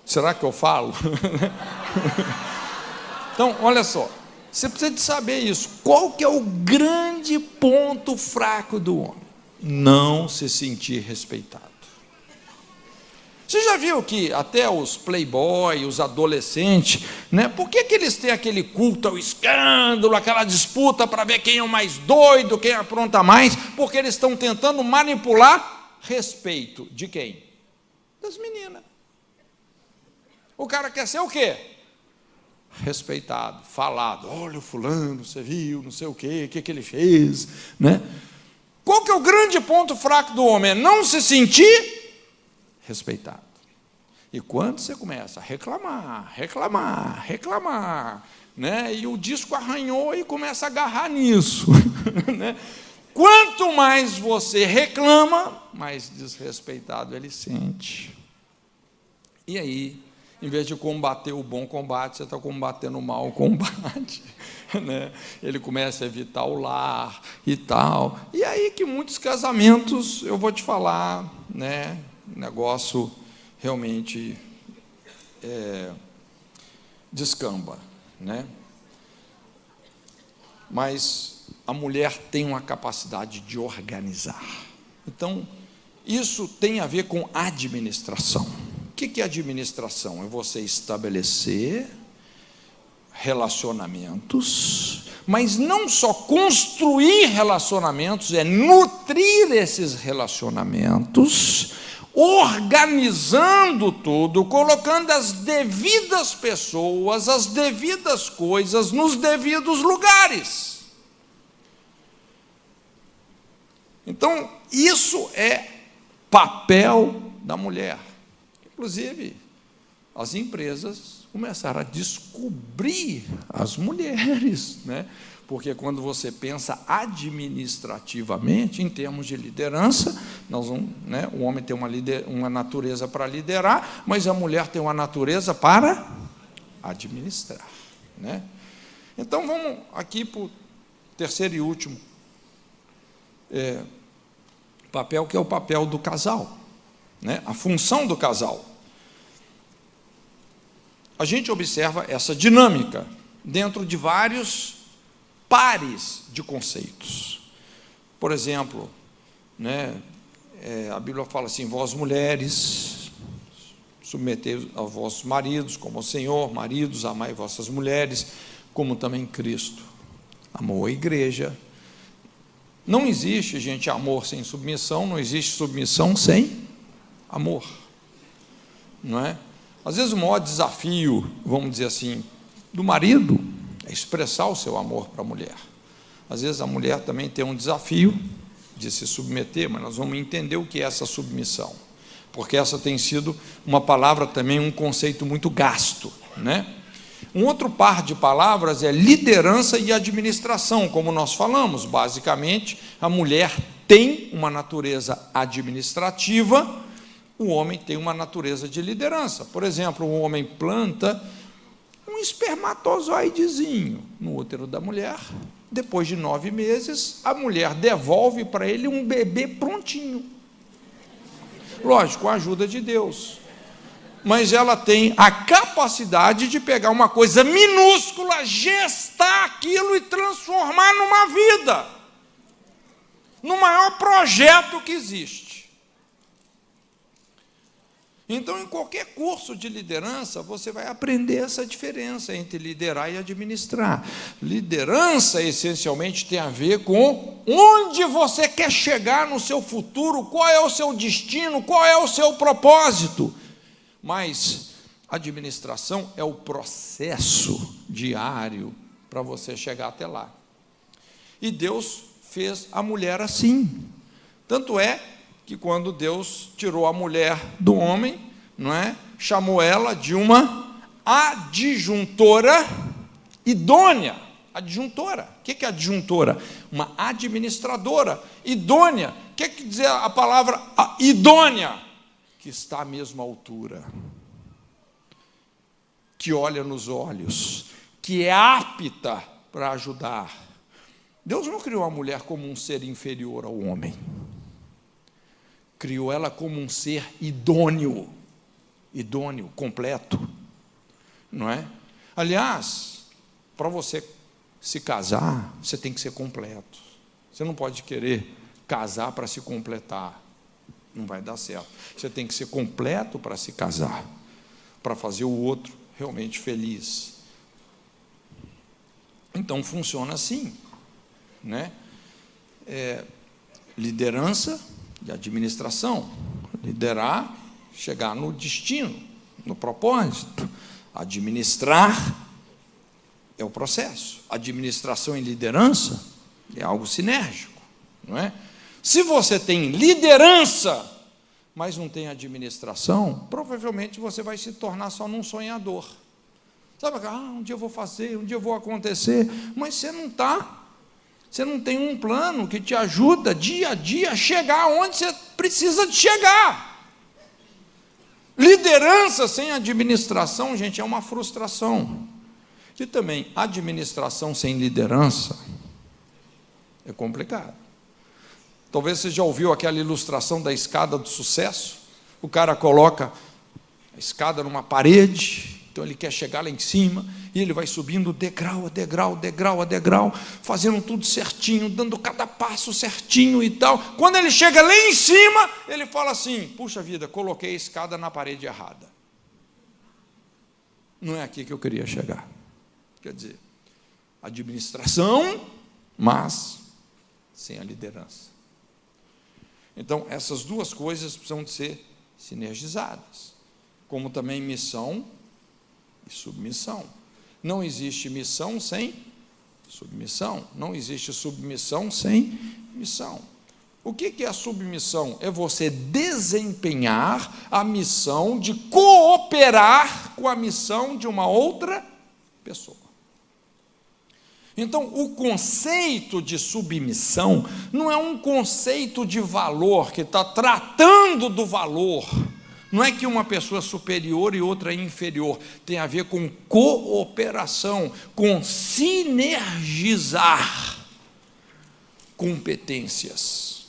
Será que eu falo? Então, olha só, você precisa de saber isso. Qual que é o grande ponto fraco do homem? Não se sentir respeitado. Você já viu que até os playboy, os adolescentes, né, por que eles têm aquele culto ao escândalo, aquela disputa para ver quem é o mais doido, quem apronta mais? Porque eles estão tentando manipular respeito de quem? Das meninas. O cara quer ser o quê? Respeitado, falado. Olha o fulano, você viu, não sei o quê, o que ele fez, né? Qual que é o grande ponto fraco do homem? É não se sentir respeitado. E quando você começa a reclamar, né? E o disco arranhou e começa a agarrar nisso, né? Quanto mais você reclama, mais desrespeitado ele sente. E aí, em vez de combater o bom combate, você está combatendo o mau combate, né? Ele começa a evitar o lar e tal. E aí que muitos casamentos, eu vou te falar, né? Negócio realmente descamba, né? Mas a mulher tem uma capacidade de organizar. Então, isso tem a ver com administração. O que é administração? É você estabelecer relacionamentos, mas não só construir relacionamentos, é nutrir esses relacionamentos, organizando tudo, colocando as devidas pessoas, as devidas coisas nos devidos lugares. Então, isso é papel da mulher. Inclusive, as empresas começaram a descobrir as mulheres, né? Porque quando você pensa administrativamente, em termos de liderança, nós vamos, né, o homem tem uma natureza para liderar, mas a mulher tem uma natureza para administrar, né? Então, vamos aqui para o terceiro e último papel, que é o papel do casal, né? A função do casal. a gente observa essa dinâmica dentro de vários pares de conceitos. Por exemplo, a Bíblia fala assim: vós mulheres, submetei a vossos maridos como ao Senhor, maridos, amai vossas mulheres, como também Cristo amou a igreja. Não existe, gente, amor sem submissão, não existe submissão sem amor, não é? Às vezes o maior desafio, vamos dizer assim, do marido é expressar o seu amor para a mulher. Às vezes a mulher também tem um desafio de se submeter, mas nós vamos entender o que é essa submissão, porque essa tem sido uma palavra também, um conceito muito gasto, né? Um outro par de palavras é liderança e administração, como nós falamos. Basicamente, a mulher tem uma natureza administrativa, o homem tem uma natureza de liderança. Por exemplo, o homem planta um espermatozoidezinho no útero da mulher. Depois de 9 meses, a mulher devolve para ele um bebê prontinho. Lógico, com a ajuda de Deus. Mas ela tem a capacidade de pegar uma coisa minúscula, gestar aquilo e transformar numa vida, no maior projeto que existe. Então, em qualquer curso de liderança, você vai aprender essa diferença entre liderar e administrar. Liderança, essencialmente, tem a ver com onde você quer chegar no seu futuro, qual é o seu destino, qual é o seu propósito. Mas administração é o processo diário para você chegar até lá. E Deus fez a mulher assim. Tanto é que quando Deus tirou a mulher do homem, chamou ela de uma adjuntora idônea. Adjuntora. O que é adjuntora? Uma administradora idônea. O que quer dizer a palavra idônea? Que está à mesma altura, que olha nos olhos, que é apta para ajudar. Deus não criou a mulher como um ser inferior ao homem, criou ela como um ser idôneo, completo, não é? Aliás, para você se casar, você tem que ser completo. Você não pode querer casar para se completar. Não vai dar certo. Você tem que ser completo para se casar, para fazer o outro realmente feliz. Então, funciona assim, liderança e administração. Liderar, chegar no destino, no propósito. Administrar é o processo. Administração e liderança é algo sinérgico, não é? Se você tem liderança, mas não tem administração, provavelmente você vai se tornar só num sonhador. Sabe, um dia eu vou fazer, um dia eu vou acontecer, mas você não tem um plano que te ajuda dia a dia a chegar onde você precisa de chegar. Liderança sem administração, gente, é uma frustração. E também, administração sem liderança é complicado. Talvez você já ouviu aquela ilustração da escada do sucesso. O cara coloca a escada numa parede, então ele quer chegar lá em cima, e ele vai subindo degrau a degrau, degrau a degrau, fazendo tudo certinho, dando cada passo certinho e tal. Quando ele chega lá em cima, ele fala assim: puxa vida, coloquei a escada na parede errada. Não é aqui que eu queria chegar. Quer dizer, administração, mas sem a liderança. Então, essas duas coisas precisam de ser sinergizadas, como também missão e submissão. Não existe missão sem submissão, não existe submissão sem missão. O que é a submissão? É você desempenhar a missão de cooperar com a missão de uma outra pessoa. Então, o conceito de submissão não é um conceito de valor, que está tratando do valor. Não é que uma pessoa é superior e outra é inferior. Tem a ver com cooperação, com sinergizar competências.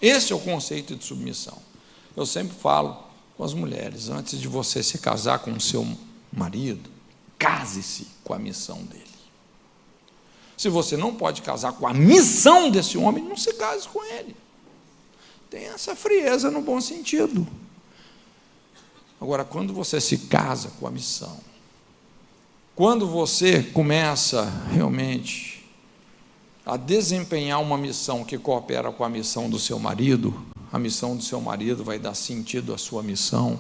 Esse é o conceito de submissão. Eu sempre falo com as mulheres: antes de você se casar com o seu marido, case-se com a missão dele. Se você não pode casar com a missão desse homem, não se case com ele. Tem essa frieza no bom sentido. Agora, quando você se casa com a missão, quando você começa realmente a desempenhar uma missão que coopera com a missão do seu marido, a missão do seu marido vai dar sentido à sua missão,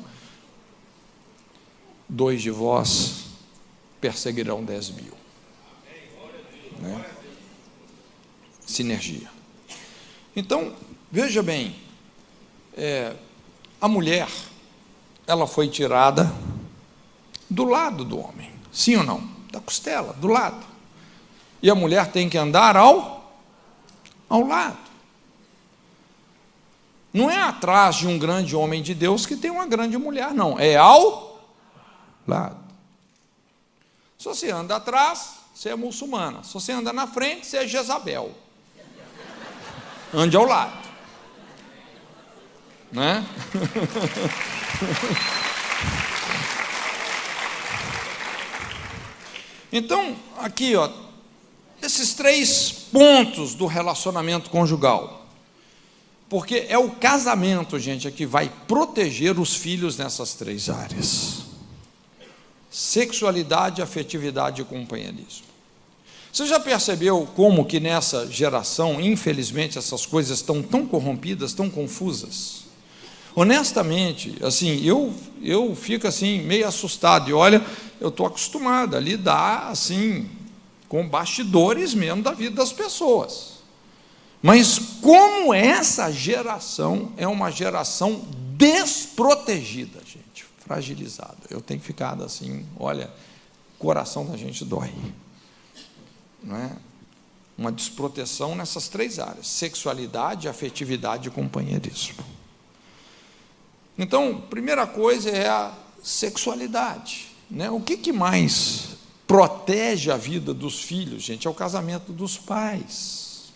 2 de vós perseguirão 10.000. Né? Sinergia. Então, veja bem, a mulher, ela foi tirada do lado do homem, sim ou não? Da costela, do lado. E a mulher tem que andar ao lado. Não é atrás de um grande homem de Deus que tem uma grande mulher, não. É ao lado. Se você anda atrás, você é muçulmana. Se você anda na frente, você é Jezabel. Ande ao lado. Né? Então, aqui, esses 3 pontos do relacionamento conjugal. Porque é o casamento, gente, que vai proteger os filhos nessas 3 áreas. Sexualidade, afetividade e companheirismo. Você já percebeu como que nessa geração, infelizmente, essas coisas estão tão corrompidas, tão confusas? Honestamente, assim, eu fico assim meio assustado. E olha, eu estou acostumado a lidar assim com bastidores mesmo da vida das pessoas. Mas como essa geração é uma geração desprotegida, gente, fragilizada. Eu tenho ficado assim, olha, o coração da gente dói. Não é? Uma desproteção nessas 3 áreas: sexualidade, afetividade e companheirismo. Então, primeira coisa é a sexualidade, né? O que mais protege a vida dos filhos, gente? É o casamento dos pais,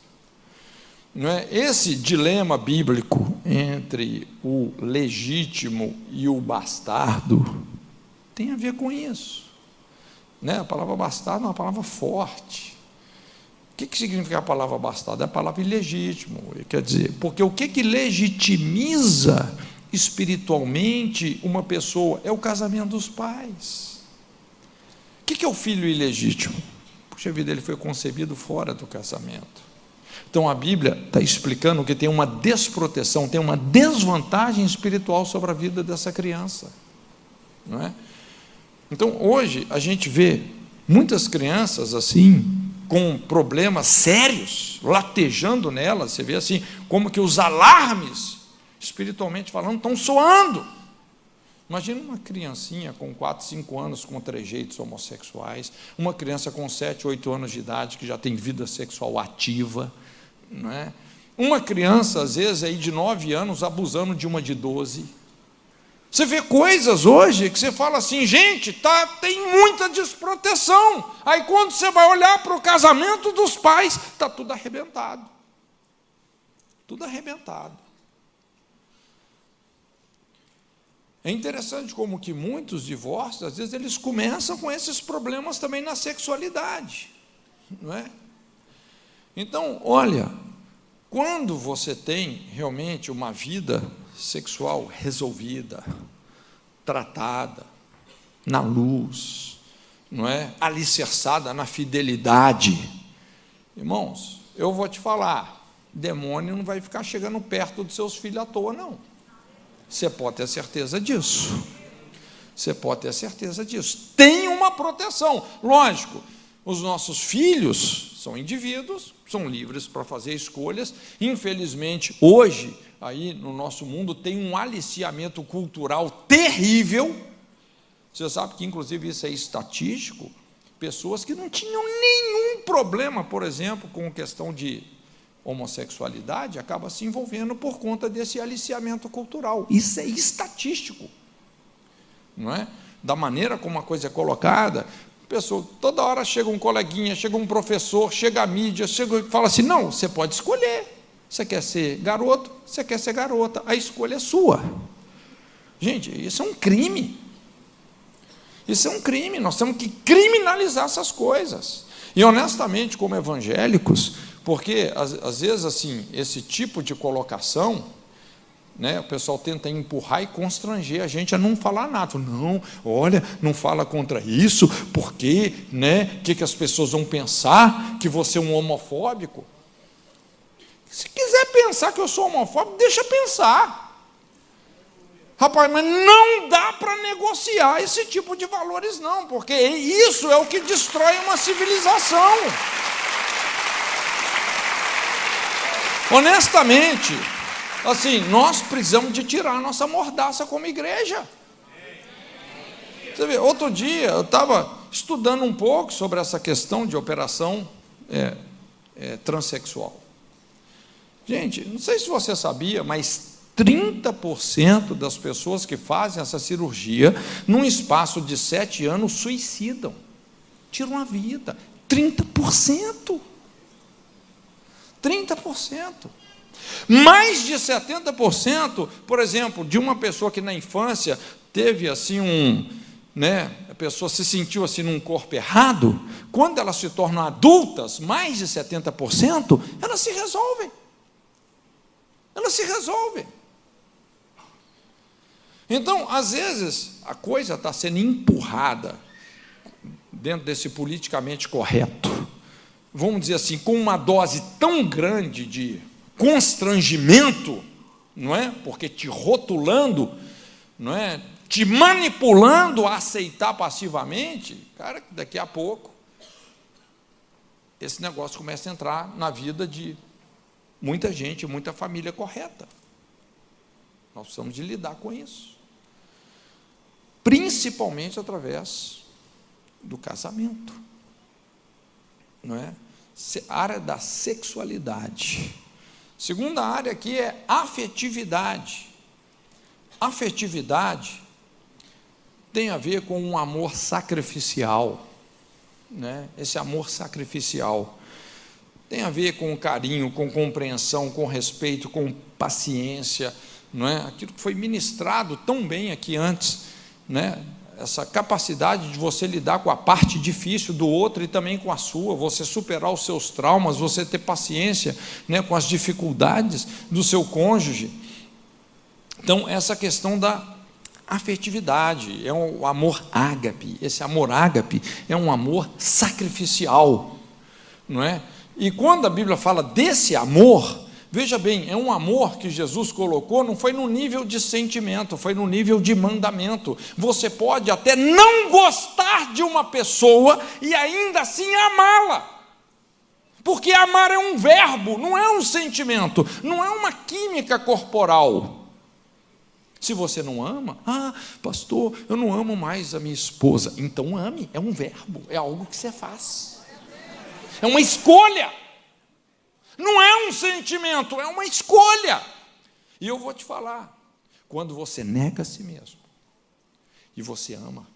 não é? Esse dilema bíblico entre o legítimo e o bastardo tem a ver com isso, né? A palavra bastardo é uma palavra forte. O que significa a palavra bastardo? É a palavra ilegítimo, quer dizer, porque o que legitimiza espiritualmente uma pessoa é o casamento dos pais. O que é o filho ilegítimo? Puxa vida, ele foi concebido fora do casamento. Então a Bíblia está explicando que tem uma desproteção, tem uma desvantagem espiritual sobre a vida dessa criança, não é? Então hoje a gente vê muitas crianças assim, com problemas sérios latejando nelas. Você vê assim, como que os alarmes, espiritualmente falando, estão soando. Imagina uma criancinha com 4, 5 anos com trejeitos homossexuais, uma criança com 7, 8 anos de idade que já tem vida sexual ativa, não é? Uma criança, às vezes, aí de 9 anos abusando de uma de 12. Você vê coisas hoje que você fala assim, gente, tem muita desproteção. Aí quando você vai olhar para o casamento dos pais, está tudo arrebentado. Tudo arrebentado. É interessante como que muitos divórcios, às vezes, eles começam com esses problemas também na sexualidade, não é? Então, olha, quando você tem realmente uma vida sexual resolvida, tratada, na luz, não é? Alicerçada na fidelidade, irmãos, eu vou te falar, demônio não vai ficar chegando perto dos seus filhos à toa, não. Você pode ter certeza disso. Você pode ter certeza disso. Tem uma proteção. Lógico, os nossos filhos são indivíduos, são livres para fazer escolhas. Infelizmente, hoje, aí no nosso mundo, tem um aliciamento cultural terrível. Você sabe que, inclusive, isso é estatístico. Pessoas que não tinham nenhum problema, por exemplo, com a questão de homossexualidade, acaba se envolvendo por conta desse aliciamento cultural. Isso é estatístico, não é? Da maneira como a coisa é colocada, pessoa, toda hora chega um coleguinha, chega um professor, chega a mídia, chega e fala assim, não, você pode escolher, você quer ser garoto, você quer ser garota, a escolha é sua. Gente, isso é um crime. Isso é um crime, nós temos que criminalizar essas coisas. E honestamente, como evangélicos, porque às vezes assim, esse tipo de colocação, né, o pessoal tenta empurrar e constranger a gente a não falar nada. Não, olha, não fala contra isso, porque, né, que as pessoas vão pensar que você é um homofóbico? Se quiser pensar que eu sou homofóbico, deixa pensar. Rapaz, mas não dá para negociar esse tipo de valores, não, porque isso é o que destrói uma civilização. Honestamente, assim, nós precisamos de tirar a nossa mordaça como igreja. Você vê, outro dia eu estava estudando um pouco sobre essa questão de operação transexual. Gente, não sei se você sabia, mas 30% das pessoas que fazem essa cirurgia, num espaço de 7 anos, suicidam, tiram a vida. 30%. 30%. Mais de 70%, por exemplo, de uma pessoa que na infância teve assim a pessoa se sentiu assim num corpo errado, quando elas se tornam adultas, mais de 70%, elas se resolvem. Elas se resolvem. Então, às vezes, a coisa está sendo empurrada dentro desse politicamente correto, vamos dizer assim, com uma dose tão grande de constrangimento, não é? Porque te rotulando, não é? Te manipulando a aceitar passivamente, cara, daqui a pouco esse negócio começa a entrar na vida de muita gente, muita família correta. Nós precisamos de lidar com isso, principalmente através do casamento, não é? Área da sexualidade. Segunda área aqui é afetividade. Afetividade tem a ver com um amor sacrificial, né? Esse amor sacrificial tem a ver com carinho, com compreensão, com respeito, com paciência, não é? Aquilo que foi ministrado tão bem aqui antes, né? Essa capacidade de você lidar com a parte difícil do outro e também com a sua, você superar os seus traumas, você ter paciência, né, com as dificuldades do seu cônjuge. Então, essa questão da afetividade, é o amor ágape. Esse amor ágape é um amor sacrificial, não é? E quando a Bíblia fala desse amor, veja bem, é um amor que Jesus colocou, não foi no nível de sentimento, foi no nível de mandamento. Você pode até não gostar de uma pessoa e ainda assim amá-la, porque amar é um verbo, não é um sentimento, não é uma química corporal. Se você não ama, pastor, eu não amo mais a minha esposa. Então ame, é um verbo, é algo que você faz, é uma escolha. Não é um sentimento, é uma escolha. E eu vou te falar, quando você nega a si mesmo e você ama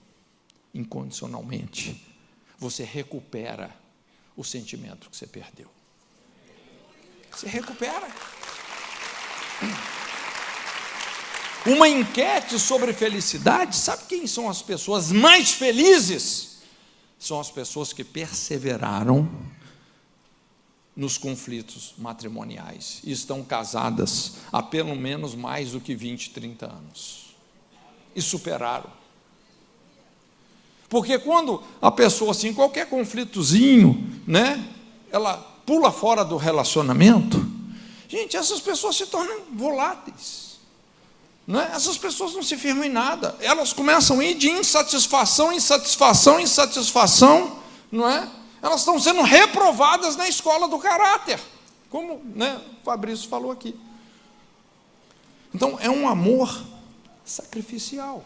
incondicionalmente, você recupera o sentimento que você perdeu. Você recupera. Uma enquete sobre felicidade, sabe quem são as pessoas mais felizes? São as pessoas que perseveraram nos conflitos matrimoniais e estão casadas há pelo menos mais do que 20, 30 anos e superaram. Porque quando a pessoa, assim, qualquer conflitozinho, né, ela pula fora do relacionamento, gente, essas pessoas se tornam voláteis, né? Essas pessoas não se firmam em nada, elas começam a ir de insatisfação em satisfação em satisfação, não é? Elas estão sendo reprovadas na escola do caráter, como, né, o Fabrício falou aqui. Então, é um amor sacrificial,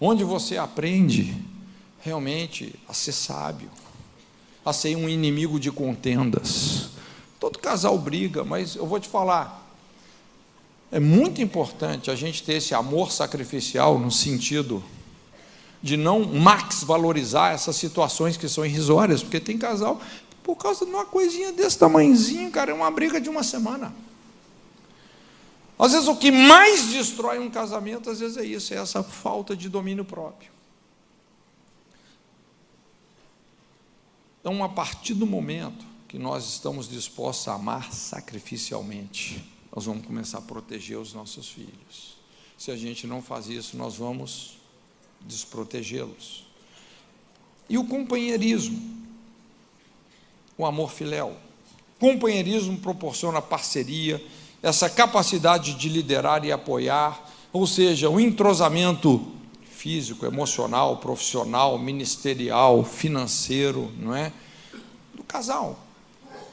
onde você aprende realmente a ser sábio, a ser um inimigo de contendas. Todo casal briga, mas eu vou te falar, é muito importante a gente ter esse amor sacrificial no sentido de não valorizar essas situações que são irrisórias, porque tem casal, por causa de uma coisinha desse tamanhozinho, cara, é uma briga de uma semana. Às vezes o que mais destrói um casamento, às vezes é isso, é essa falta de domínio próprio. Então, a partir do momento que nós estamos dispostos a amar sacrificialmente, nós vamos começar a proteger os nossos filhos. Se a gente não faz isso, nós vamos desprotegê-los. E o companheirismo, o amor filéu. Companheirismo proporciona parceria, essa capacidade de liderar e apoiar, ou seja, o entrosamento físico, emocional, profissional, ministerial, financeiro, não é? Do casal.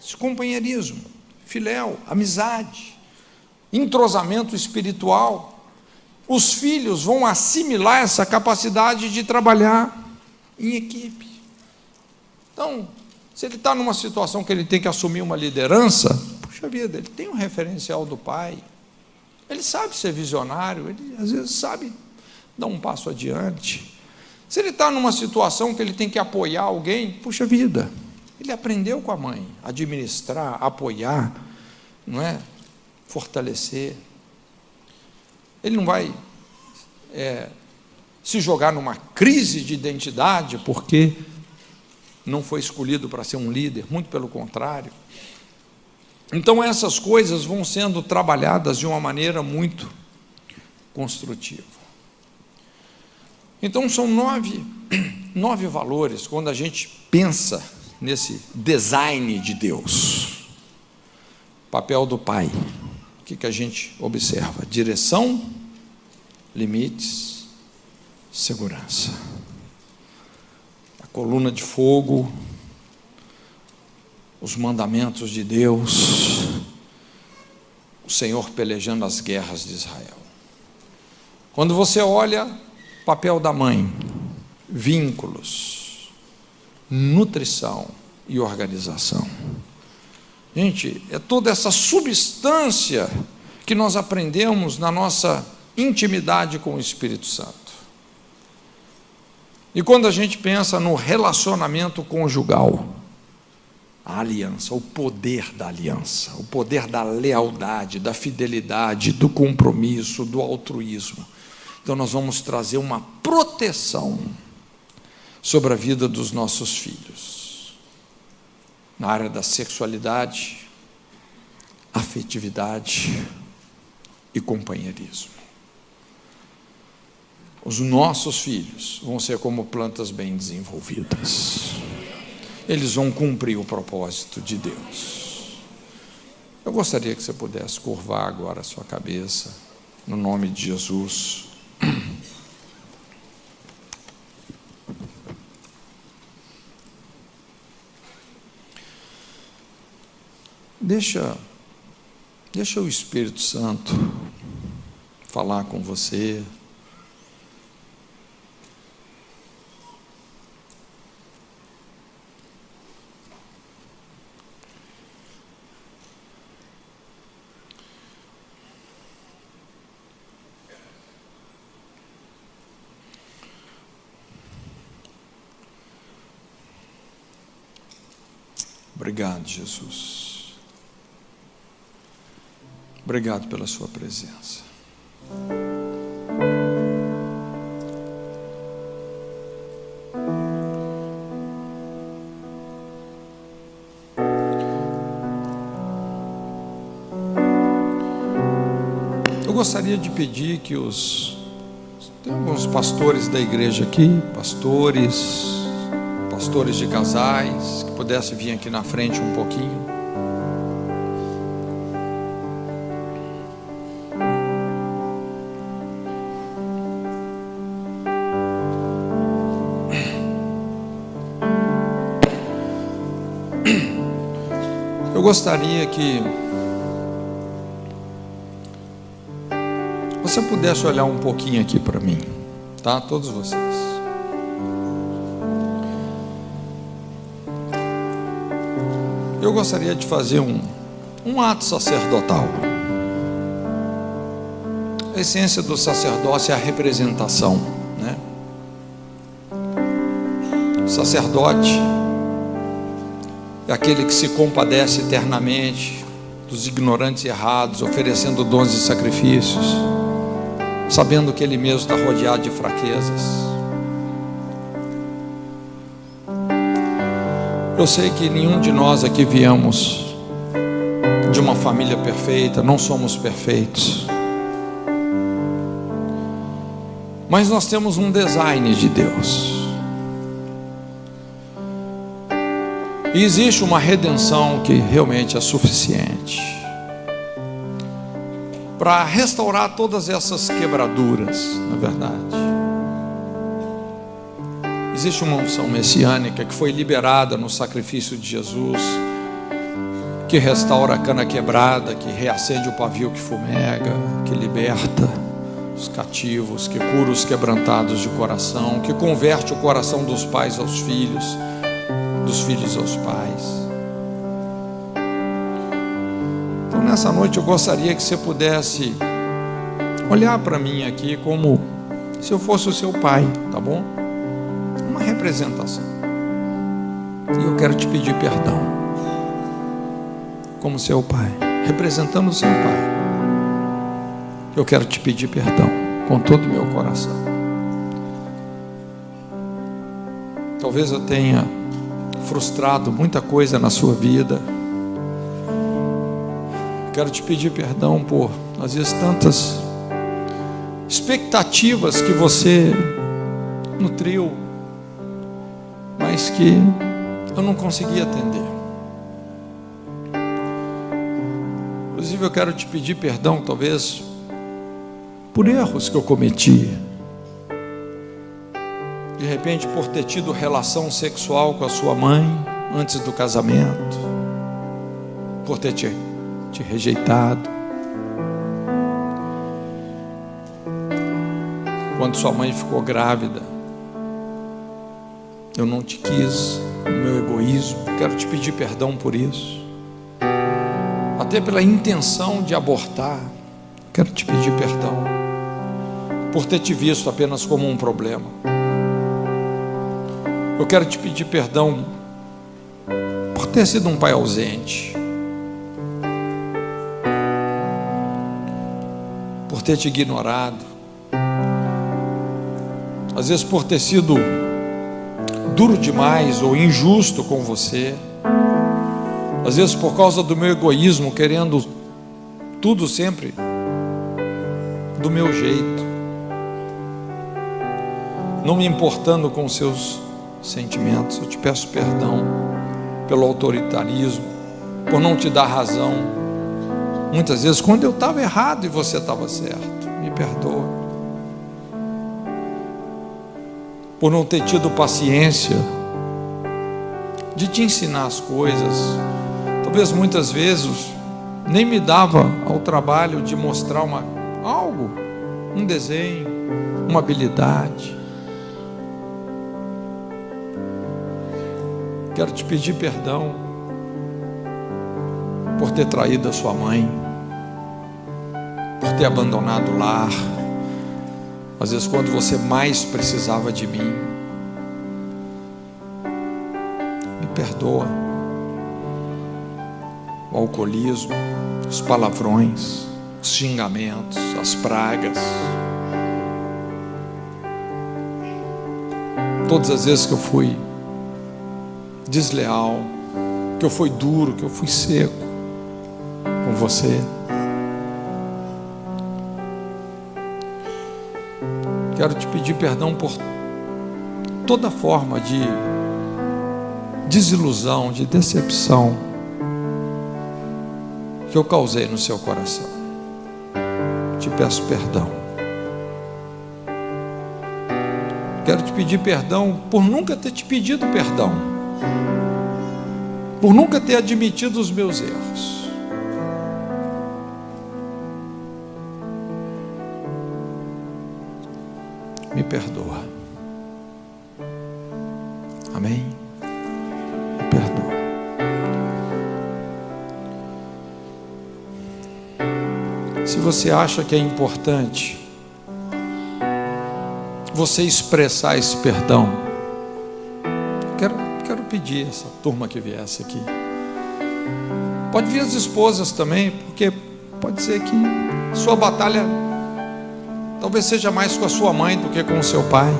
Esse companheirismo, filéu, amizade, entrosamento espiritual. Os filhos vão assimilar essa capacidade de trabalhar em equipe. Então, se ele está numa situação que ele tem que assumir uma liderança, puxa vida, ele tem um referencial do pai, ele sabe ser visionário, ele às vezes sabe dar um passo adiante. Se ele está numa situação que ele tem que apoiar alguém, puxa vida, ele aprendeu com a mãe, administrar, apoiar, não é? Fortalecer. Ele não vai se jogar numa crise de identidade porque não foi escolhido para ser um líder, muito pelo contrário. Então essas coisas vão sendo trabalhadas de uma maneira muito construtiva. Então são nove valores quando a gente pensa nesse design de Deus. Papel do pai, o que a gente observa? Direção, limites, segurança. A coluna de fogo, os mandamentos de Deus, o Senhor pelejando as guerras de Israel. Quando você olha o papel da mãe, vínculos, nutrição e organização. Gente, é toda essa substância que nós aprendemos na nossa intimidade com o Espírito Santo. E quando a gente pensa no relacionamento conjugal, a aliança, o poder da aliança, o poder da lealdade, da fidelidade, do compromisso, do altruísmo. Então nós vamos trazer uma proteção sobre a vida dos nossos filhos, na área da sexualidade, afetividade e companheirismo. Os nossos filhos vão ser como plantas bem desenvolvidas. Eles vão cumprir o propósito de Deus. Eu gostaria que você pudesse curvar agora a sua cabeça, no nome de Jesus. Deixa o Espírito Santo falar com você. Obrigado, Jesus. Obrigado pela sua presença. Eu gostaria de pedir que tem alguns pastores da igreja aqui, pastores de casais, que pudessem vir aqui na frente um pouquinho. Eu gostaria que você pudesse olhar um pouquinho aqui para mim, tá? Todos vocês. Eu gostaria de fazer um ato sacerdotal. A essência do sacerdócio é a representação, né? O sacerdote é aquele que se compadece eternamente dos ignorantes e errados, oferecendo dons e sacrifícios, sabendo que ele mesmo está rodeado de fraquezas. Eu sei que nenhum de nós aqui viemos de uma família perfeita, não somos perfeitos, mas nós temos um design de Deus, e existe uma redenção que realmente é suficiente para restaurar todas essas quebraduras. Na verdade, existe uma unção messiânica que foi liberada no sacrifício de Jesus, que restaura a cana quebrada, que reacende o pavio que fumega, que liberta os cativos, que cura os quebrantados de coração, que converte o coração dos pais aos filhos, dos filhos aos pais. Então nessa noite eu gostaria que você pudesse olhar para mim aqui como se eu fosse o seu pai, tá bom? Uma representação. E eu quero te pedir perdão, como seu pai, representando o seu pai. Eu quero te pedir perdão com todo o meu coração. Talvez eu tenha frustrado muita coisa na sua vida. Quero te pedir perdão por, às vezes, tantas expectativas que você nutriu, mas que eu não consegui atender. Inclusive, eu quero te pedir perdão, talvez, por erros que eu cometi. De repente, por ter tido relação sexual com a sua mãe antes do casamento, por ter te rejeitado. Quando sua mãe ficou grávida, eu não te quis, o meu egoísmo. Quero te pedir perdão por isso. Até pela intenção de abortar, quero te pedir perdão por ter te visto apenas como um problema. Eu quero te pedir perdão por ter sido um pai ausente, por ter te ignorado, às vezes por ter sido duro demais ou injusto com você, às vezes por causa do meu egoísmo, querendo tudo sempre do meu jeito, não me importando com os seus sentimentos. Eu te peço perdão pelo autoritarismo, por não te dar razão, muitas vezes quando eu estava errado e você estava certo. Me perdoa por não ter tido paciência de te ensinar as coisas. Talvez muitas vezes nem me dava ao trabalho de mostrar algo, um desenho, uma habilidade. Quero te pedir perdão por ter traído a sua mãe, por ter abandonado o lar, às vezes quando você mais precisava de mim. Me perdoa o alcoolismo, os palavrões, os xingamentos, as pragas, todas as vezes que eu fui desleal, que eu fui duro, que eu fui seco com você. Quero te pedir perdão por toda forma de desilusão, de decepção que eu causei no seu coração. Te peço perdão. Quero te pedir perdão por nunca ter te pedido perdão, por nunca ter admitido os meus erros. Me perdoa. Amém? Me perdoa. Se você acha que é importante você expressar esse perdão, quero pedir essa turma que viesse aqui. Pode vir as esposas também, porque pode ser que sua batalha talvez seja mais com a sua mãe do que com o seu pai.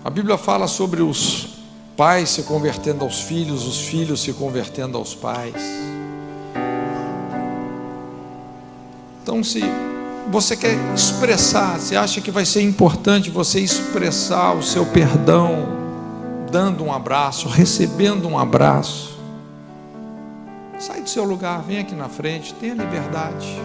A Bíblia fala sobre os pais se convertendo aos filhos, os filhos se convertendo aos pais. Então, se você quer expressar, você acha que vai ser importante você expressar o seu perdão, dando um abraço, recebendo um abraço, sai do seu lugar, vem aqui na frente, tenha liberdade.